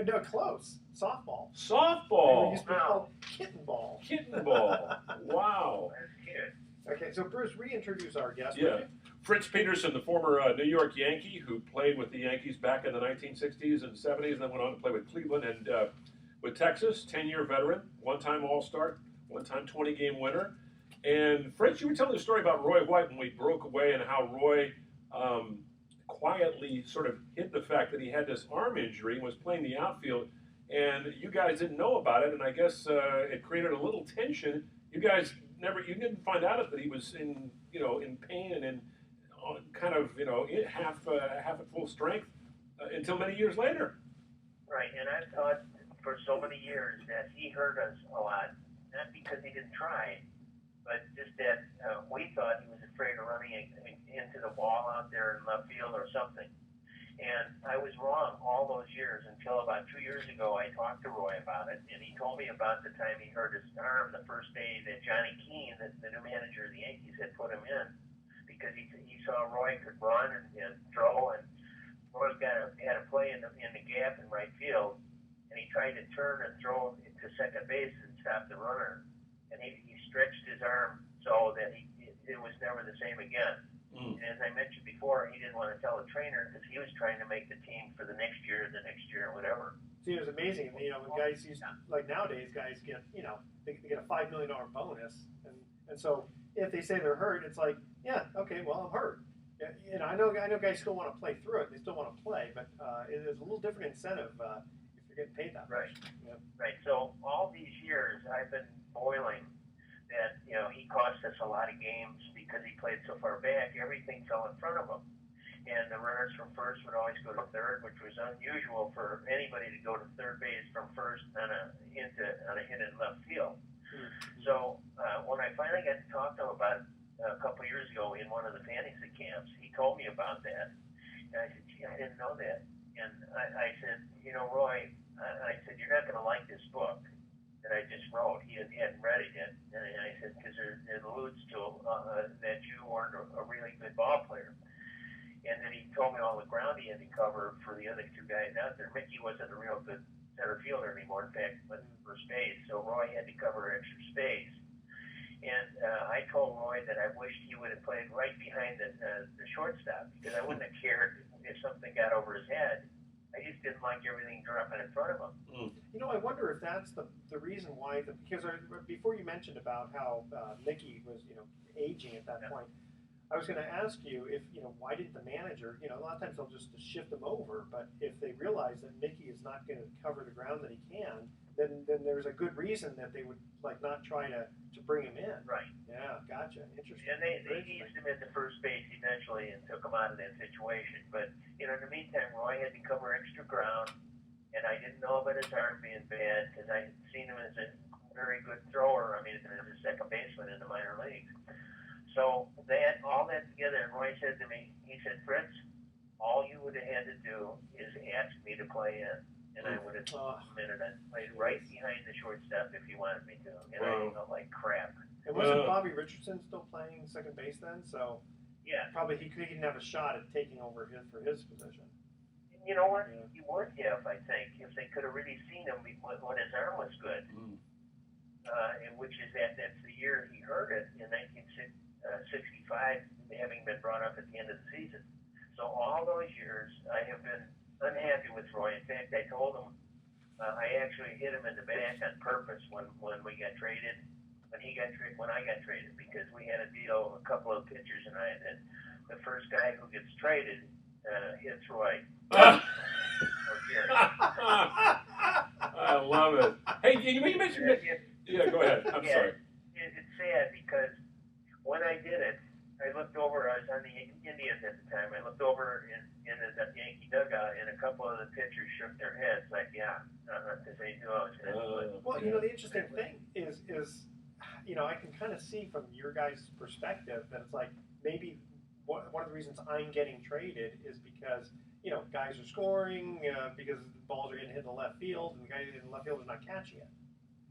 No, close. Softball. Softball. It used to be called kitten ball. Kitten ball. Wow. That's cute. Okay, so Bruce, reintroduce our guest. Yeah. Fritz Peterson, the former New York Yankee who played with the Yankees back in the 1960s and 70s and then went on to play with Cleveland and with Texas, 10-year veteran, one-time All-Star, one-time 20-game winner. And Fritz, you were telling the story about Roy White when we broke away and how Roy quietly sort of hid the fact that he had this arm injury and was playing the outfield, and you guys didn't know about it, and I guess it created a little tension. You guys you didn't find out that he was in pain and in kind of half at full strength until many years later. Right, and I thought for so many years that he hurt us a lot, not because he didn't try, but just that we thought he was afraid of running into the wall out there in left field or something. And I was wrong all those years until about 2 years ago I talked to Roy about it, and he told me about the time he hurt his arm the first day that Johnny Keane, the new manager of the Yankees, had put him in because he saw Roy could run and throw, and Roy had a play in the gap in right field, and he tried to turn and throw to second base and stop the runner. And he stretched his arm so that it was never the same again. And as I mentioned before, he didn't want to tell the trainer because he was trying to make the team for the next year, whatever. See, it was amazing. When guys like nowadays, guys get they get a $5 million bonus, and so if they say they're hurt, it's like, yeah, okay, well, I'm hurt. I know guys still want to play through it. They still want to play, but it is a little different incentive if you're getting paid that much. Right. Yeah. Right. So all these years, I've been boiling that he cost us a lot of games because he played so far back. Everything fell in front of him, and runners from first would always go to third, which was unusual for anybody to go to third base from first on a hit in left field. So when I finally got to talk to him about it a couple of years ago in one of the fantasy camps, he told me about that. And I said, gee, I didn't know that. And I said, Roy, I said, you're not going to like this book that I just wrote. He hadn't read it yet. And I said, because it alludes to that you weren't a really good ball player. And then he told me all the ground he had to cover for the other two guys out there. Mickey wasn't a real good center fielder anymore. In fact, went for space. So Roy had to cover extra space. And I told Roy that I wished he would have played right behind the shortstop, because I wouldn't have cared if something got over his head. I just didn't like everything dropping in front of him. I wonder if that's the reason why. Because before you mentioned about how Mickey was, aging at that point, I was going to ask you if, why didn't the manager, a lot of times they'll just shift him over, but if they realize that Mickey is not going to cover the ground that he can, then there's a good reason that they would not try to bring him in. Right. Yeah, gotcha. Interesting. And they eased him into first base eventually and took him out of that situation. But, in the meantime, Roy had to cover extra ground, and I didn't know about his arm being bad because I had seen him as a very good thrower. I mean, as a second baseman in the minor leagues. So all that together, and Roy said to me, he said, Fritz, all you would have had to do is ask me to play in, and I would have committed it. Played right behind the shortstop if you wanted me to, and I felt like crap. And wasn't Bobby Richardson still playing second base then? So yeah, probably he couldn't have a shot at taking over for his position. You know what? Yeah. He would have, I think, if they could have really seen him when his arm was good. And which is that's the year he hurt it in 1965, having been brought up at the end of the season. So all those years, I have been unhappy with Roy. In fact, I told him I actually hit him in the back on purpose when we got traded. When I got traded, because we had a deal, a couple of pitchers and I, that the first guy who gets traded hits Roy. I love it. Hey, you mentioned it. Yeah, go ahead. I'm sorry. It's sad because when I did it, I looked over. I was on the Indians at the time. I looked over in the Yankee dugout, and a couple of the pitchers shook their heads, like, "Yeah," because they knew I was going to do it. Well, the interesting thing is I can kind of see from your guys' perspective that it's like maybe one of the reasons I'm getting traded is because guys are scoring because the balls are getting hit in the left field, and the guy in the left field is not catching it.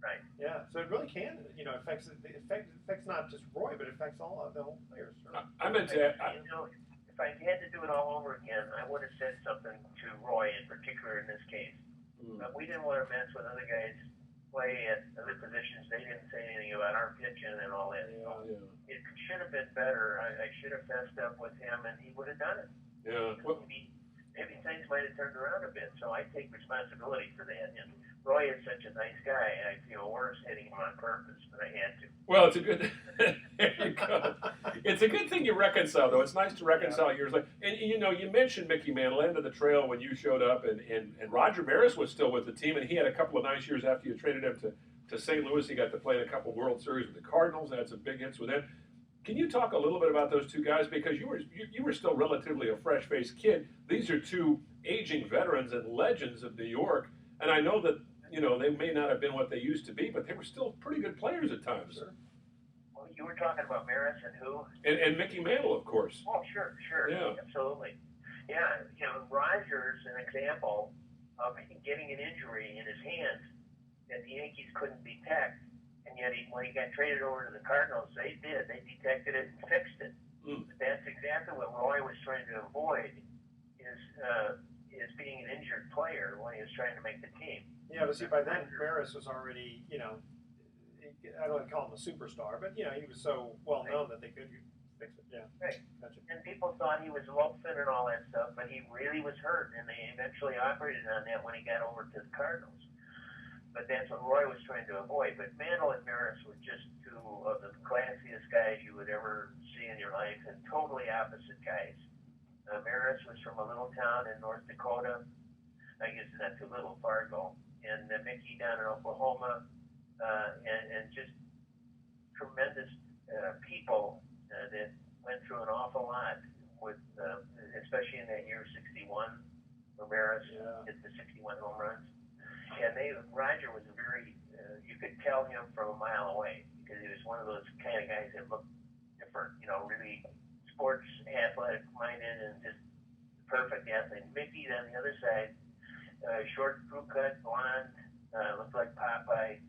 Right. Yeah. So it really can, affects not just Roy, but it affects all of the whole players. Sure. I meant to. If I had to do it all over again, I would have said something to Roy in particular in this case. We didn't want to mess with other guys play at other positions. They didn't say anything about our pitching and all that. It should have been better. I should have fessed up with him, and he would have done it. Yeah. Well, maybe things might have turned around a bit. So I take responsibility for that. And Roy is such a nice guy. I feel worse hitting him on purpose, but I had to. Well, it's a good. There you go. It's a good thing you reconcile, though. It's nice to reconcile years later. And you mentioned Mickey Mantle, end of the trail when you showed up, and Roger Maris was still with the team, and he had a couple of nice years after you traded him to St. Louis. He got to play in a couple of World Series with the Cardinals. Had some big hits with them. Can you talk a little bit about those two guys, because you were still relatively a fresh-faced kid? These are two aging veterans and legends of New York, and I know that they may not have been what they used to be, but they were still pretty good players at times. Sure. Well, you were talking about Maris and who? And Mickey Mantle, of course. Oh, sure, yeah, absolutely. Yeah, Roger's an example of getting an injury in his hand that the Yankees couldn't detect. And yet, when he got traded over to the Cardinals, they did. They detected it and fixed it. But that's exactly what Roy was trying to avoid, is being an injured player when he was trying to make the team. Yeah, but see, by then, Maris was already, I don't want to call him a superstar, but, he was so well known that they could fix it. Yeah. Right. Gotcha. And people thought he was loafing and all that stuff, but he really was hurt, and they eventually operated on that when he got over to the Cardinals. But that's what Roy was trying to avoid. But Mantle and Maris were just two of the classiest guys you would ever see in your life, and totally opposite guys. Maris was from a little town in North Dakota. I guess not too little, Fargo. And Mickey down in Oklahoma, and just tremendous people that went through an awful lot with, especially in that year '61, Ramirez hit the 61 home runs. And Roger was a very, you could tell him from a mile away because he was one of those kind of guys that looked different, really sports athletic minded and just perfect athlete. Mickey on the other side, short crew cut, blonde, looked like Popeye.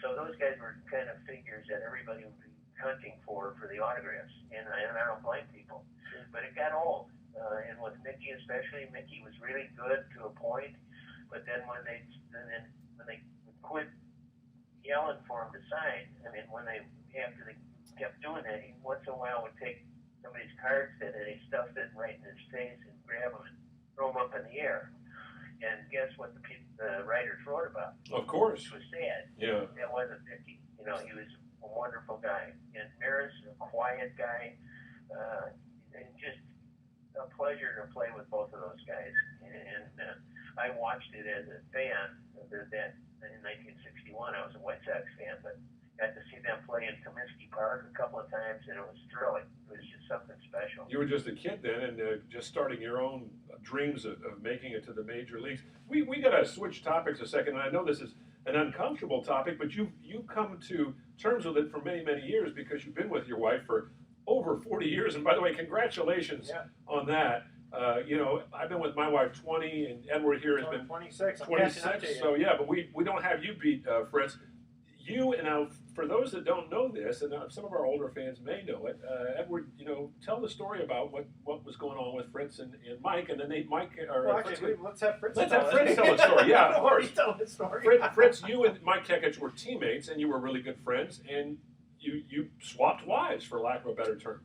So those guys were kind of figures that everybody would be hunting for the autographs, and I don't blame people. But it got old, and with Mickey especially, Mickey was really good to a point. But then when they quit yelling for him to sign, after they kept doing that, he once in a while would take somebody's cards that he stuffed it right in his face and grab them and throw them up in the air. And guess what the writers wrote about? Of course. Which was sad. Yeah. That wasn't Mickey. He was a wonderful guy. And Maris, a quiet guy, and just a pleasure to play with both of those guys. And I watched it as a fan of that in 1961. I was a White Sox fan, but got to see them play in Comiskey Park a couple of times, and it was thrilling. It was just something special. You were just a kid then, and just starting your own dreams of making it to the major leagues. We got to switch topics a second, and I know this is an uncomfortable topic, but you've come to terms with it for many, many years because you've been with your wife for over 40 years. And by the way, congratulations on that. I've been with my wife 20, and Edward here has been 26. 26. So yeah, but we don't have you beat, Fritz. You, and now for those that don't know this, and some of our older fans may know it, Edward, tell the story about what was going on with Fritz and Mike, and then let's have Fritz. Let's have Fritz tell the story. Yeah, of course. Tell the story. Fritz, you and Mike Kekich were teammates, and you were really good friends, and you swapped wives, for lack of a better term.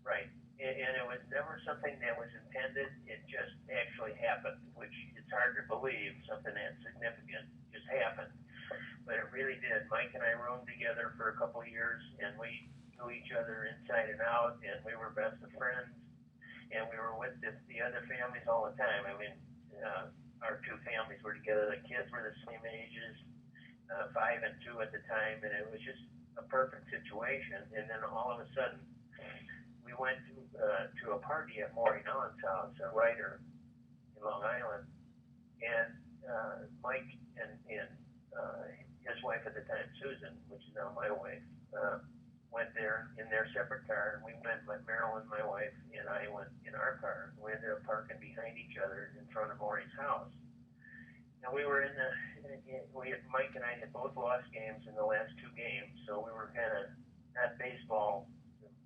Right. And it was never something that was intended. It just actually happened, which it's hard to believe something that significant just happened. But it really did. Mike and I roomed together for a couple of years, and we knew each other inside and out, and we were best of friends. And we were with the other families all the time. Our two families were together. The kids were the same ages, 5 and 2 at the time, and it was just a perfect situation. And then all of a sudden, we went to a party at Maureen Allen's house, a writer in Long Island, and Mike and his wife at the time, Susan, which is now my wife, went there in their separate car, and we went, Marilyn, my wife, and I went in our car. We ended up parking behind each other in front of Maureen's house. And we were Mike and I had both lost games in the last 2 games, so we were kind of not baseball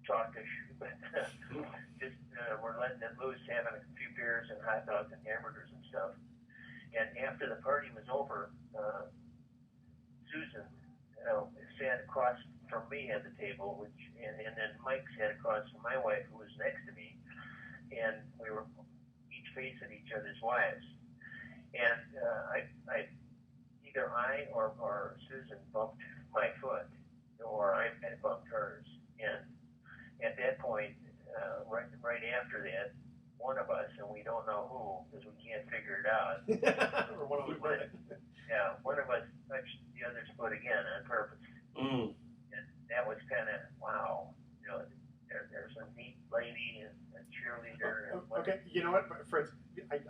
talkish, but just we're letting it loose, having a few beers and hot dogs and hamburgers and stuff. And after the party was over, Susan sat across from me at the table, and then Mike sat across from my wife, who was next to me, and we were each facing each other's wives. And either I or Susan bumped my foot, or I bumped hers. And at that point, right after that, one of us, and we don't know who, because we can't figure it out. One of us touched the other's foot again on purpose. Mm. And that was kind of, wow. There's a neat lady and a cheerleader. Okay, you know what, Fritz?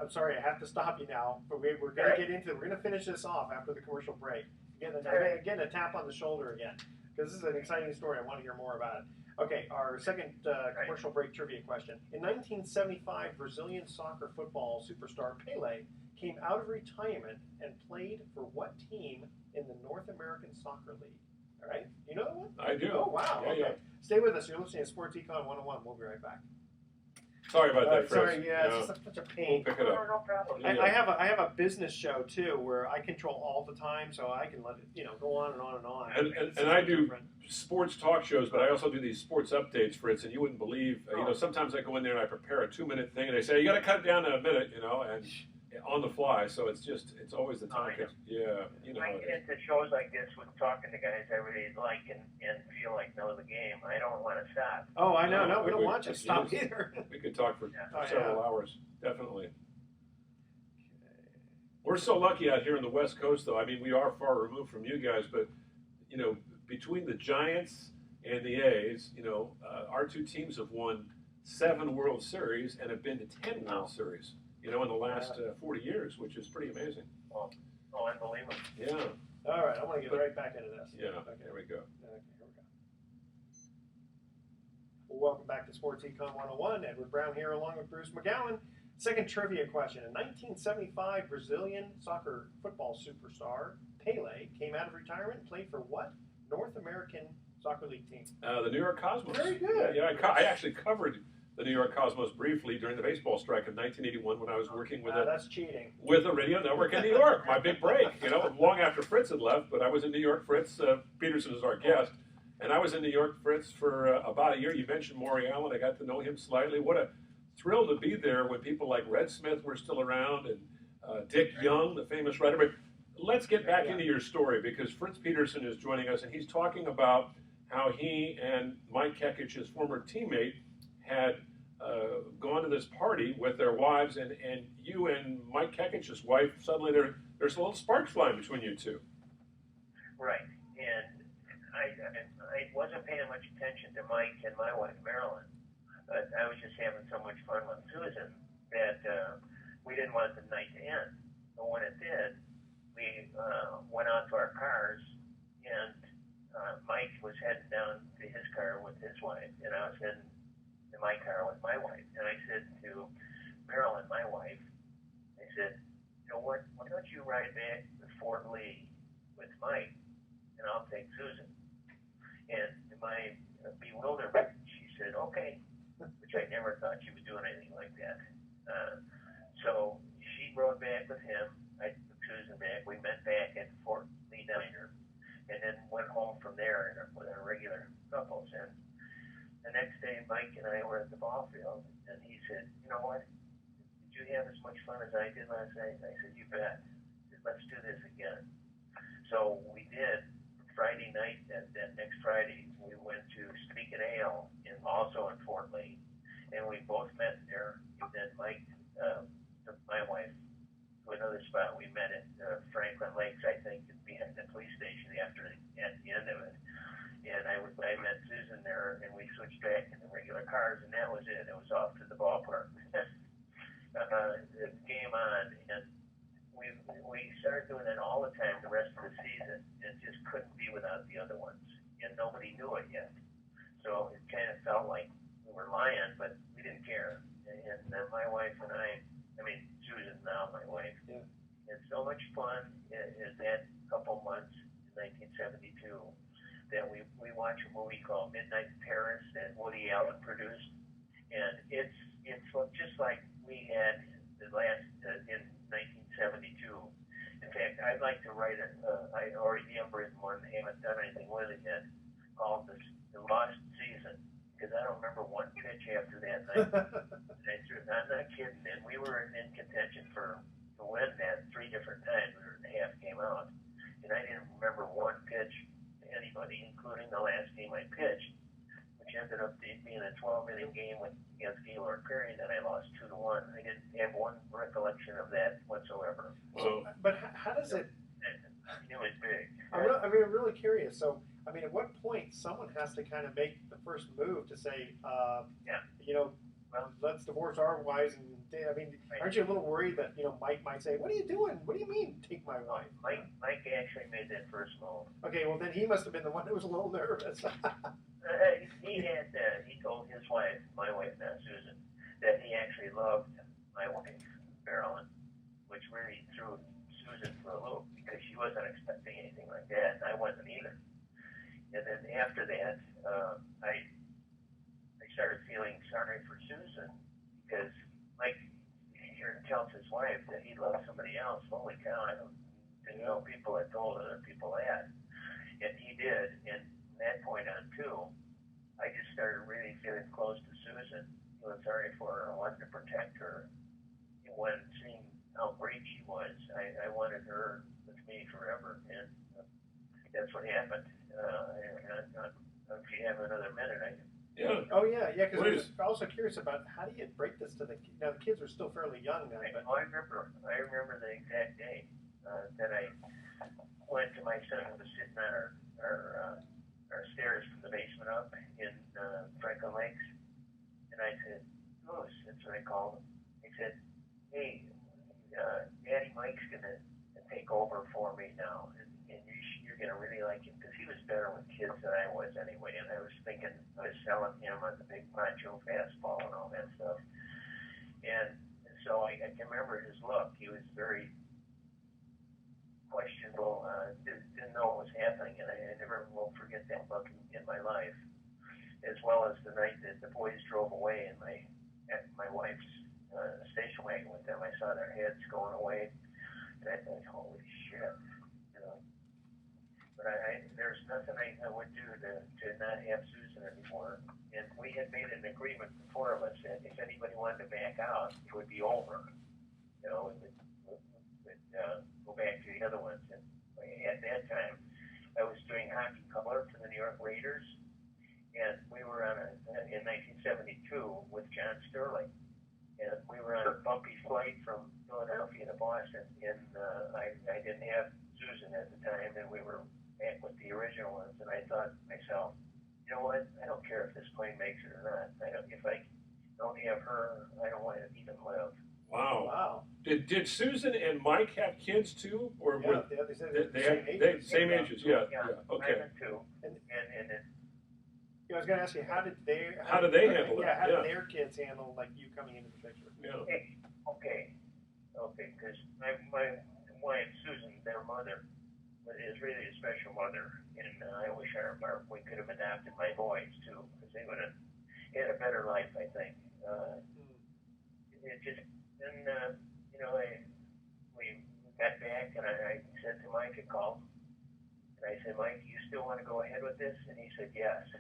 I'm sorry, I have to stop you now, but we're going to get into it. We're going to finish this off after the commercial break. Again, a tap on the shoulder again, because this is an exciting story. I want to hear more about it. Okay, our second commercial break trivia question. In 1975, Brazilian soccer football superstar Pelé came out of retirement and played for what team in the North American Soccer League? All right, you know that one? I do. Oh, wow. Yeah, okay. yeah. Stay with us. You're listening to Sports Econ 101. We'll be right back. Sorry about that, Fritz. Sorry, it's just such a pain. We'll pick it up. No problem. Yeah. I have a business show too where I control all the time, so I can let it go on and on and on. And I do sports talk shows, but I also do these sports updates, Fritz, and you wouldn't believe, sometimes I go in there and I prepare a 2-minute thing, and they say, you got to cut it down to a minute, and on the fly, so it's always the time. Yeah, I get into shows like this with talking to guys I really like and feel like know the game. I don't want to stop. Oh, I know. No, we don't want you to stop either. We could talk for several hours, definitely. We're so lucky out here on the West Coast, though. I mean, we are far removed from you guys, but, between the Giants and the A's, our two teams have won 7 World Series and have been to 10 World Series, in the last 40 years, which is pretty amazing. Oh, unbelievable. Yeah. All right, I want to get right back into this. Yeah, Okay. there we go. Okay, here we go. Well, welcome back to Sports Econ 101. Edward Brown here along with Bruce McGowan. Second trivia question. In 1975, Brazilian soccer football superstar Pele came out of retirement and played for what North American Soccer League team? The New York Cosmos. Very good. Yeah, I actually covered the New York Cosmos briefly during the baseball strike of 1981 when I was working that's cheating. with a radio network in New York. My big break, long after Fritz had left, but I was in New York. Fritz Peterson is our guest, and I was in New York, Fritz, for about a year. You mentioned Maury Allen. I got to know him slightly. What a thrill to be there when people like Red Smith were still around and Dick Young, the famous writer. But let's get back into your story, because Fritz Peterson is joining us, and he's talking about how he and Mike Kekich, his former teammate, had gone to this party with their wives, and you and Mike Kekich's wife, suddenly there's a little spark flying between you two. Right. And I wasn't paying much attention to Mike and my wife, Marilyn. But I was just having so much fun with Susan that we didn't want the night to end. But when it did, we went out to our cars, and Mike was heading down to his car with his wife, and I was heading to my car with my wife. And I said to Marilyn, my wife, I said, you know what, why don't you ride back to Fort Lee with Mike, and I'll take Susan. And to my bewilderment, she said, okay, which I never thought she would do anything like that. So she rode back with him. I took Susan back. We met back at Fort Lee Diner, and then went home from there with our regular couples. And the next day, Mike and I were at the ball field, and he said, you know what, did you have as much fun as I did last night? I said, you bet. He said, let's do this again. So we did. Friday night, that next Friday, we went to Speak and Ale, also in Fort Lee, and we both met there. And then Mike took my wife to another spot. We met at Franklin Lakes, I think, behind the police station at the end of it. And I met Susan there, and we switched back in the regular cars, and that was it. It was off to the ballpark. The game on, and we started doing it all the time the rest of the season, and just couldn't be without the other ones. And nobody knew it yet. So it kind of felt like we were lying, but we didn't care. And my wife and Susan now, my wife, had so much fun in that couple months in 1972 that we watched a movie called Midnight in Paris that Woody Allen produced. And it's just like we had the last in 1972. In fact, I'd like to write I already have written one, haven't done anything with it yet, called The Lost Season, because I don't remember one pitch after that night. I'm not kidding, and we were in contention to win that 3 different times. We were in the half game out, and I didn't remember one pitch to anybody, including the last game I pitched, which ended up being a 12-inning game against Gaylord Perry that I lost 2-1. I didn't have one recollection of that whatsoever. But how does it? It was big. I'm really curious. So, at what point someone has to kind of make the first move to say, let's divorce our wives? And aren't you a little worried that Mike might say, "What are you doing? What do you mean, take my wife?" Mike actually made that first move. Okay, well then he must have been the one that was a little nervous. He told his wife, my wife now, Susan, that he actually loved my wife, Marilyn, which really threw Susan for a loop because she wasn't expecting anything like that, and I wasn't either. And then after that, I started feeling sorry for Susan because Mike here tells his wife that he loves somebody else. Holy cow, I didn't know people had told other people that. And he did, and from that point on too, I just started really feeling close to Susan, feeling sorry for her. I wanted to protect her. And when seeing how great she was, I wanted her with me forever, and that's what happened. If you have another minute, I can. Yeah. Oh yeah. Because I was also curious about how do you break this to the kids are still fairly young then. But I remember the exact day that I went to my son who was sitting on our stairs from the basement up in Franklin Lakes, And I said, Goose, that's what I called him. He said, hey, Daddy Mike's going to take over for me now, and you're going to really like him, because he was better with kids than I was anyway, and I was thinking I was selling him on the big macho fastball and all that stuff. And so I can remember his look. He was very questionable, didn't know what was happening, and I never will forget that look in my life, as well as the night that the boys drove away and my wife's station wagon with them. I saw their heads going away, and I thought, holy shit, you know. But there's nothing I would do to not have Susan anymore. And we had made an agreement, the four of us, that if anybody wanted to back out, it would be over. You know, we would go back to the other ones. And at that time, I was doing hockey color for the New York Raiders, and we were on in 1972 with John Sterling. And we were on a bumpy flight from Philadelphia to Boston, and I didn't have Susan at the time, and we were back with the original ones, and I thought to myself, you know what, I don't care if this plane makes it or not. If I don't have her, I don't want to even live. Wow. Wow. Did Susan and Mike have kids too, or Yeah, were they said they they same ages? Yeah. Okay. I had two. And I was going to ask you, how did they handle it? Yeah, how did their kids handle like you coming into the picture? Yeah. okay, because my wife Susan, their mother, is really a special mother, and I wish we could have adopted my boys too, because they would have had a better life, I think. It just then we got back, and I said to Mike, I called, and I said, Mike, you still want to go ahead with this? And he said yes.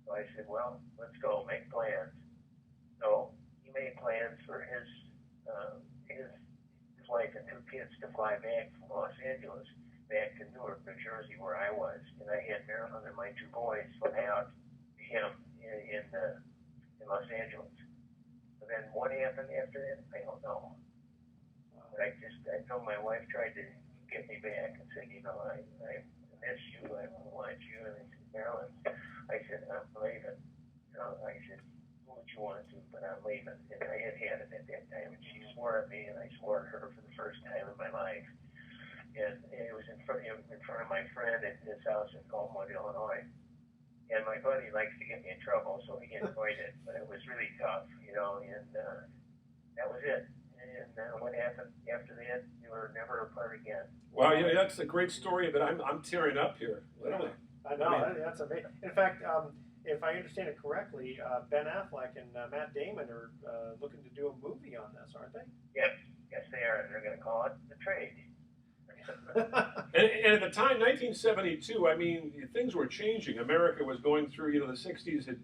So I said, well, let's go, make plans. So he made plans for his wife and two kids to fly back from Los Angeles back to Newark, New Jersey, where I was, and I had Marilyn and my two boys fly out to him in Los Angeles. And then what happened after that, I don't know. But I know my wife tried to get me back and said, you know, I miss you, I want you, and I said, Marilyn, I said, I'm leaving. You know, I said, do what you want to, but I'm leaving. And I had it at that time, and she swore at me, and I swore at her for the first time in my life. And it was in front of my friend at his house in Gulfwood, Illinois. And my buddy likes to get me in trouble, so he avoided it. But it was really tough, you know, and that was it. And what happened after that, we were never apart again. Wow, yeah, that's a great story, but I'm tearing up here, literally. I know, that's amazing. In fact, if I understand it correctly, Ben Affleck and Matt Damon are looking to do a movie on this, aren't they? Yes, they are, and they're going to call it The Trade. And at the time, 1972, I mean, things were changing. America was going through, the 60s, had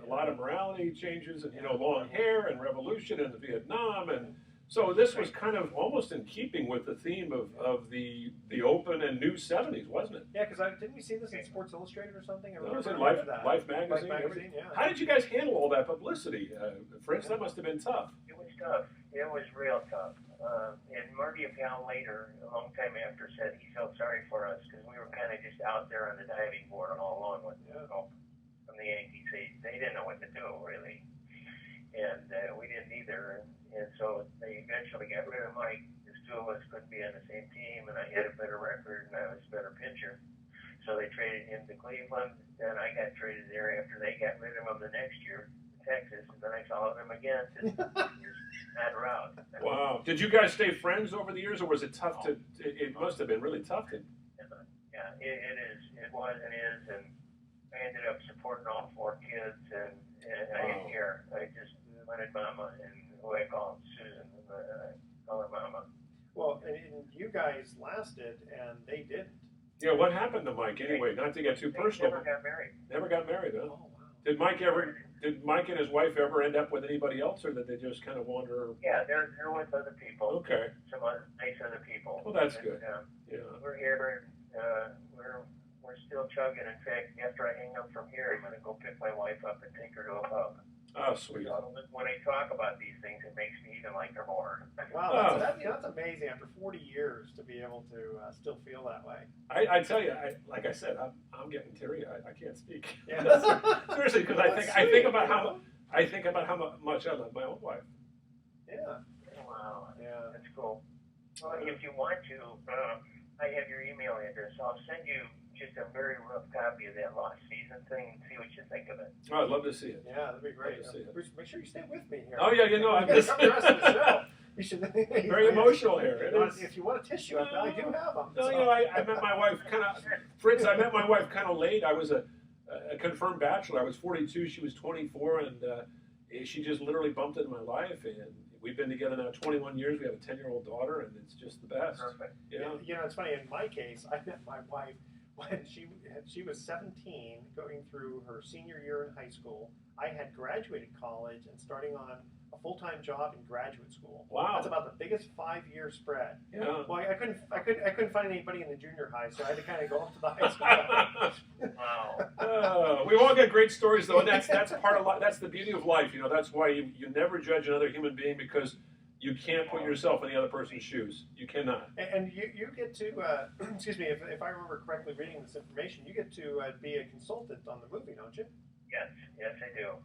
a lot of morality changes, and, long hair, and revolution, and Vietnam, and so this was kind of almost in keeping with the theme of the open and new 70s, wasn't it? Yeah, because didn't we see this in Sports Illustrated or something? It was in Life magazine. Yeah. How did you guys handle all that publicity, Fritz? That must have been tough. It was tough. It was real tough. And Marty Appel later, a long time after, said he felt sorry for us because we were kind of just out there on the diving board all along with help from the Yankees. They didn't know what to do, really. And we didn't either. And so they eventually got rid of Mike. The two of us couldn't be on the same team, and I had a better record, and I was a better pitcher. So they traded him to Cleveland. Then I got traded there after they got rid of him the next year to Texas, and then I followed them again to that route. Wow. Did you guys stay friends over the years, or was it tough to? It must have been really tough to. Yeah, it is. It was and is, and I ended up supporting all four kids, and I didn't care. I just wanted Mama, and who I call Susan, I call her Mama. Well, and you guys lasted, and they didn't. Yeah, what happened to Mike anyway? Not to get too personal. Never got married. Never got married, huh? Oh, wow. Did Mike and his wife ever end up with anybody else, or did they just kind of wander? Yeah, they're with other people. Okay. Some nice other people. Well, that's good. Yeah. We're here. We're still chugging. In fact, after I hang up from here, I'm going to go pick my wife up and take her to a pub. Oh, sweet. So when I talk about these things, it makes me even like her more. Wow, that's amazing. After 40 years to be able to still feel that way. I tell you, like I said, I'm getting teary. I can't speak. Yeah. Seriously, because I think about I think about how much I love my own wife. Yeah. Wow. Yeah. That's cool. Well, if you want to, I have your email address. I'll send you just a very rough copy of that lost season thing and see what you think of it. Oh, I'd love to see it. Yeah, that'd be great. Love to see it. Bruce, make sure you stay with me here. Oh yeah, you know, I'm You just gotta come the rest of the show. You should. very emotional here. It is. If you want a tissue, I do have them. No, you know, I met my wife kind of, Fritz, I met my wife kind of late. I was a confirmed bachelor. I was 42, she was 24, and she just literally bumped into my life, and we've been together now 21 years. We have a 10-year-old daughter, and it's just the best. Perfect. You know, it's funny. In my case, I met my wife when she was 17, going through her senior year in high school. I had graduated college and starting on a full-time job in graduate school. Wow. That's about the biggest 5-year spread. Yeah. Well, I couldn't find anybody in the junior high, so I had to kind of go up to the high school. Wow. We've all got great stories, though, and that's part of life. That's the beauty of life. You know, that's why you never judge another human being, because you can't put yourself in the other person's shoes. You cannot. And you get to, excuse me, if I remember correctly reading this information, you get to be a consultant on the movie, don't you? Yes, I do.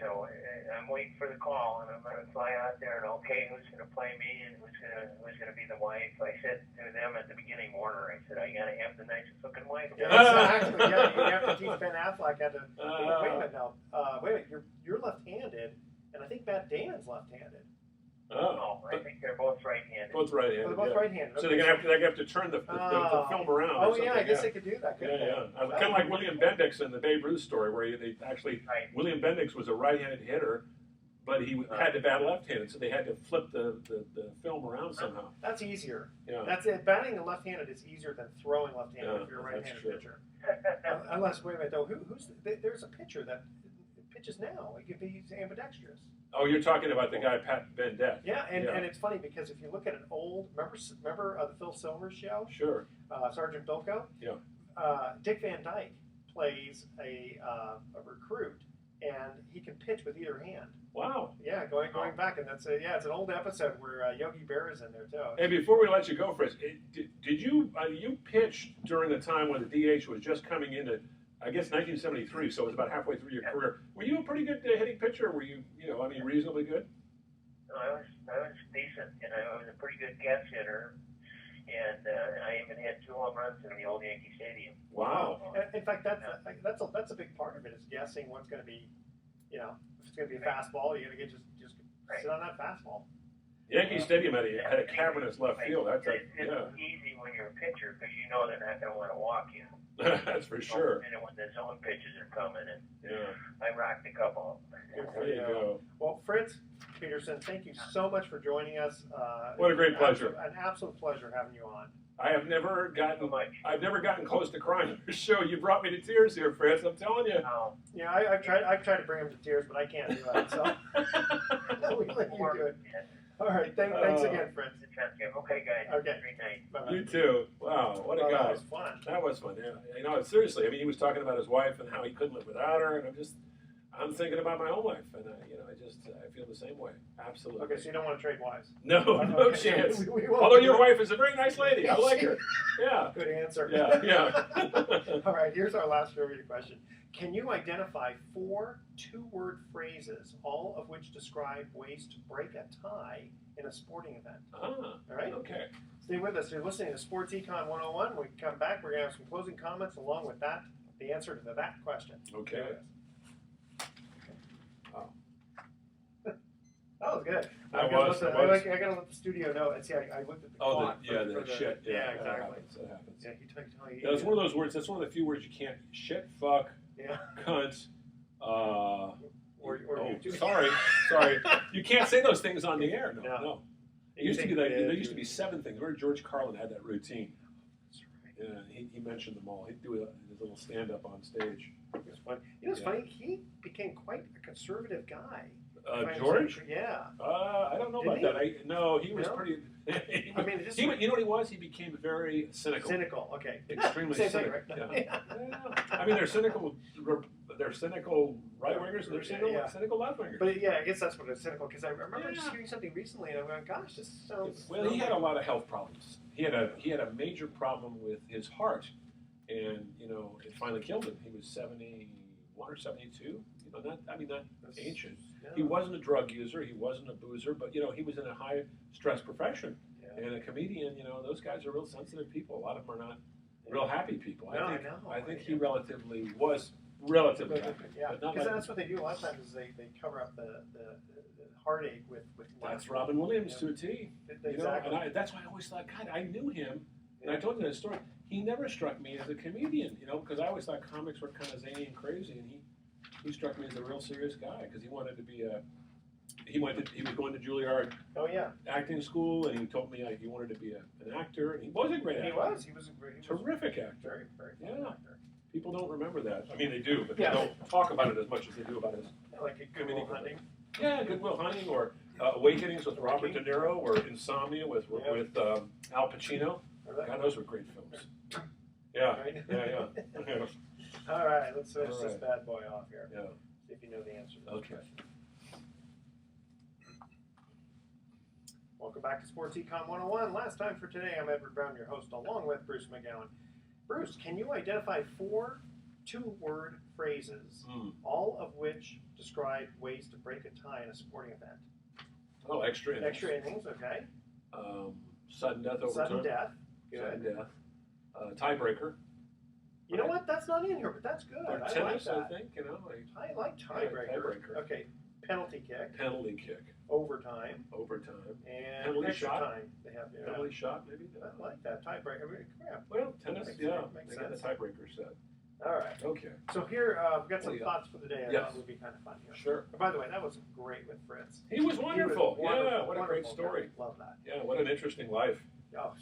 So I'm waiting for the call, and I'm going to fly out there and okay, who's going to play me and who's going to be the wife. I said to them at the beginning, Warner, I said, I got to have the nicest looking wife. Yeah, exactly. Yeah, you have to teach Ben Affleck how to. Wait a minute now. Wait a minute. You're left-handed, and I think Matt Damon's left-handed. Oh, I think they're both right-handed. Both right-handed. They're both right-handed. So they're gonna have to turn the film around. Oh yeah, I guess they could do that. Yeah. Kind of like William Bendix in the Babe Ruth story, where they actually William Bendix was a right-handed hitter, but he had the bad left-handed, so they had to flip the film around somehow. That's easier. Yeah. That's it. Batting left-handed is easier than throwing left-handed if you're a right-handed pitcher. Unless, wait a minute though, there's a pitcher that pitches now. He's ambidextrous. Oh, you're talking about the guy Pat Bendett. Yeah, and it's funny because if you look at an old, remember the Phil Silvers show? Sure. Sergeant Bilko? Yeah. Dick Van Dyke plays a recruit, and he can pitch with either hand. Wow. Yeah, going back, and it's an old episode where Yogi Berra is in there too. Hey, before we let you go, Fritz, did you you pitched during the time when the DH was just coming into, I guess, 1973, so it was about halfway through your career. Were you a pretty good hitting pitcher? Were you, reasonably good? No, I was decent, and I was a pretty good catch hitter, and I even had 2 home runs in the old Yankee Stadium. Wow. In fact, that's a big part of it, is guessing what's going to be, if it's going to be a fastball, you got to just sit on that fastball. Yankee Stadium had a cavernous left field. It's easy when you're a pitcher because you know they're not going to want to walk you. That's for sure. And when the zone pitches are coming, and I rocked a couple. There you go. Well, Fritz Peterson, thank you so much for joining us. What a great pleasure! An absolute pleasure having you on. I've never gotten close to crying on your show. You brought me to tears here, Fritz. I'm telling you. Oh. Yeah, I've tried to bring him to tears, but I can't do that. So we let you do it. All right, thanks again, Fritz. Okay, guys. Okay. Great night. Bye-bye. You too. Wow, what a guy. That was fun. That was fun. Yeah. Seriously. I mean, he was talking about his wife and how he couldn't live without her, and I'm thinking about my own life, and I feel the same way. Absolutely. Okay, so you don't want to trade wives? No chance. Although your wife is a very nice lady. I like her. Yeah. Good answer. Yeah. All right, here's our last trivia question. Can you identify 4 2-word phrases, all of which describe ways to break a tie in a sporting event? All right? Okay. Stay with us. You're listening to Sports Econ 101. When we come back, we're going to have some closing comments along with the answer to that question. Okay. Wow. That was good. I got to let the studio know. See, I looked at the clock. The shit. Yeah, That exactly. happens. Yeah, That's one of those words. That's one of the few words you can't. Shit, fuck, cunt. Sorry. You can't say those things on the air. No. It used to be that. There used to be 7 things. Remember George Carlin had that routine. That's right. Yeah, he mentioned them all. He'd do his little stand-up on stage. It was fun. It's funny. He became quite a conservative guy. George? Yeah. I don't know about that. He was pretty. You know what he was? He became very cynical. Cynical. Okay. Extremely cynical. Right? Yeah. I mean, they're cynical. They're cynical right wingers and they're cynical left wingers. But I guess that's what it's cynical, because I remember just hearing something recently and I'm going, gosh, this sounds. Well, he had a lot of health problems. He had a major problem with his heart, and it finally killed him. He was 71 or 72. not ancient. Yeah. He wasn't a drug user. He wasn't a boozer, but he was in a high stress profession. Yeah. And a comedian, those guys are real sensitive people. A lot of them are not real happy people. No, I think he was relatively happy. Yeah, but not because like, that's what they do a lot of times is they cover up the heartache with that's Robin Williams to a T. Exactly. And that's why I always thought, God, I knew him. And I told you that story. He never struck me as a comedian, because I always thought comics were kind of zany and crazy, and he struck me as a real serious guy because he wanted to be he was going to Juilliard acting school, and he told me he wanted to be an actor, and he was a great actor. He was a terrific actor. Very, very fun actor. People don't remember that. I mean, they do, but they don't talk about it as much as they do about his like a Good Will Hunting. Yeah, Good Will Hunting, or Awakenings with Robert De Niro, or Insomnia with Al Pacino. God, those were great films. Yeah, Right? yeah. All right, let's finish this bad boy off here. Yeah. See if you know the answer to this question. Welcome back to Sports Econ 101. Last time for today, I'm Edward Brown, your host, along with Bruce McGowan. Bruce, can you identify 4 two-word phrases, all of which describe ways to break a tie in a sporting event? Oh, extra innings. Extra innings, okay. Sudden death over Sudden time. death, good. Sudden death. Tiebreaker. You know what? That's not in here, but that's good. Or I tennis, like that. I think. I like tiebreaker. Tiebreaker. Okay. Penalty kick. Penalty kick. Overtime. And Penalty extra shot. time. Time. They have Penalty shot, maybe. I like that tiebreaker. I mean, yeah. Well, tennis, Makes they sense. got the tiebreaker set. All right. Okay. So here we've got some thoughts for the day. I Yes. thought would be kind of fun here. Sure. And by the way, that was great with Fritz. He was wonderful. Yeah, what a great wonderful story. guy. Love that. Yeah, what an interesting life. Oh,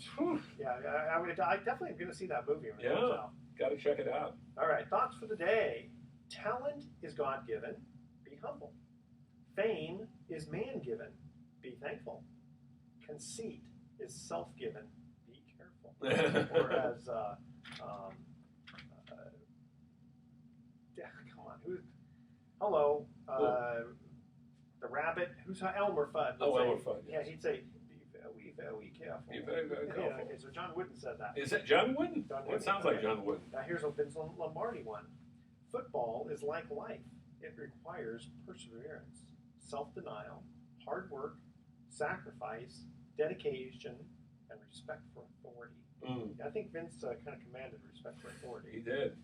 yeah. I definitely am going to see that movie when it comes out. Got to check it out. All right. Thoughts for the day. Talent is God-given. Be humble. Fame is man-given. Be thankful. Conceit is self-given. Be careful. Or as come on, hello, the rabbit. Who's Elmer Fudd? Elmer Fudd. Yeah, he'd say, "Be very careful." Be very, very careful. Yeah, okay, so John Wooden said that. Is it John Wooden? John It Wooden, sounds like John Wooden. Now here's a Vince Lombardi one. Football is like life. It requires perseverance, self-denial, hard work, sacrifice, dedication, and respect for authority. I think Vince kind of commanded respect for authority. He did.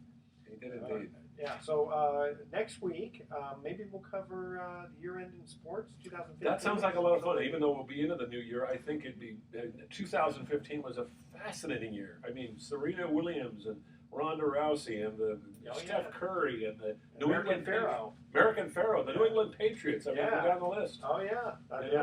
He did indeed. Yeah, so next week, maybe we'll cover year-end in sports, 2015. That sounds like a lot of fun. Even though we'll be into the new year, I think 2015 was a fascinating year. I mean, Serena Williams and Ronda Rousey and Steph Curry and the American Pharaoh, the New England Patriots. I mean, we're down the list. Oh, yeah.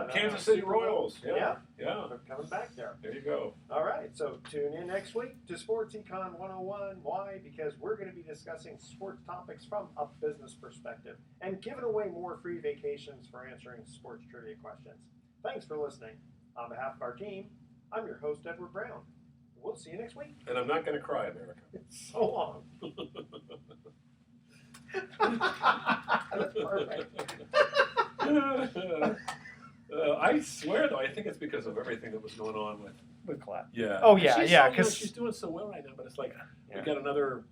Kansas City Royals. Yeah. Yeah. They're coming back there. There you go. All right, so tune in next week to Sports Econ 101. Why? Because we're going to be discussing sports topics from a business perspective and giving away more free vacations for answering sports trivia questions. Thanks for listening. On behalf of our team, I'm your host, Edward Brown. We'll see you next week. And I'm not going to cry, America. So long. That's perfect. I swear, though, I think it's because of everything that was going on with Clap. Yeah. Oh, yeah, She's yeah. so, Because she's doing so well right now, but it's like we got another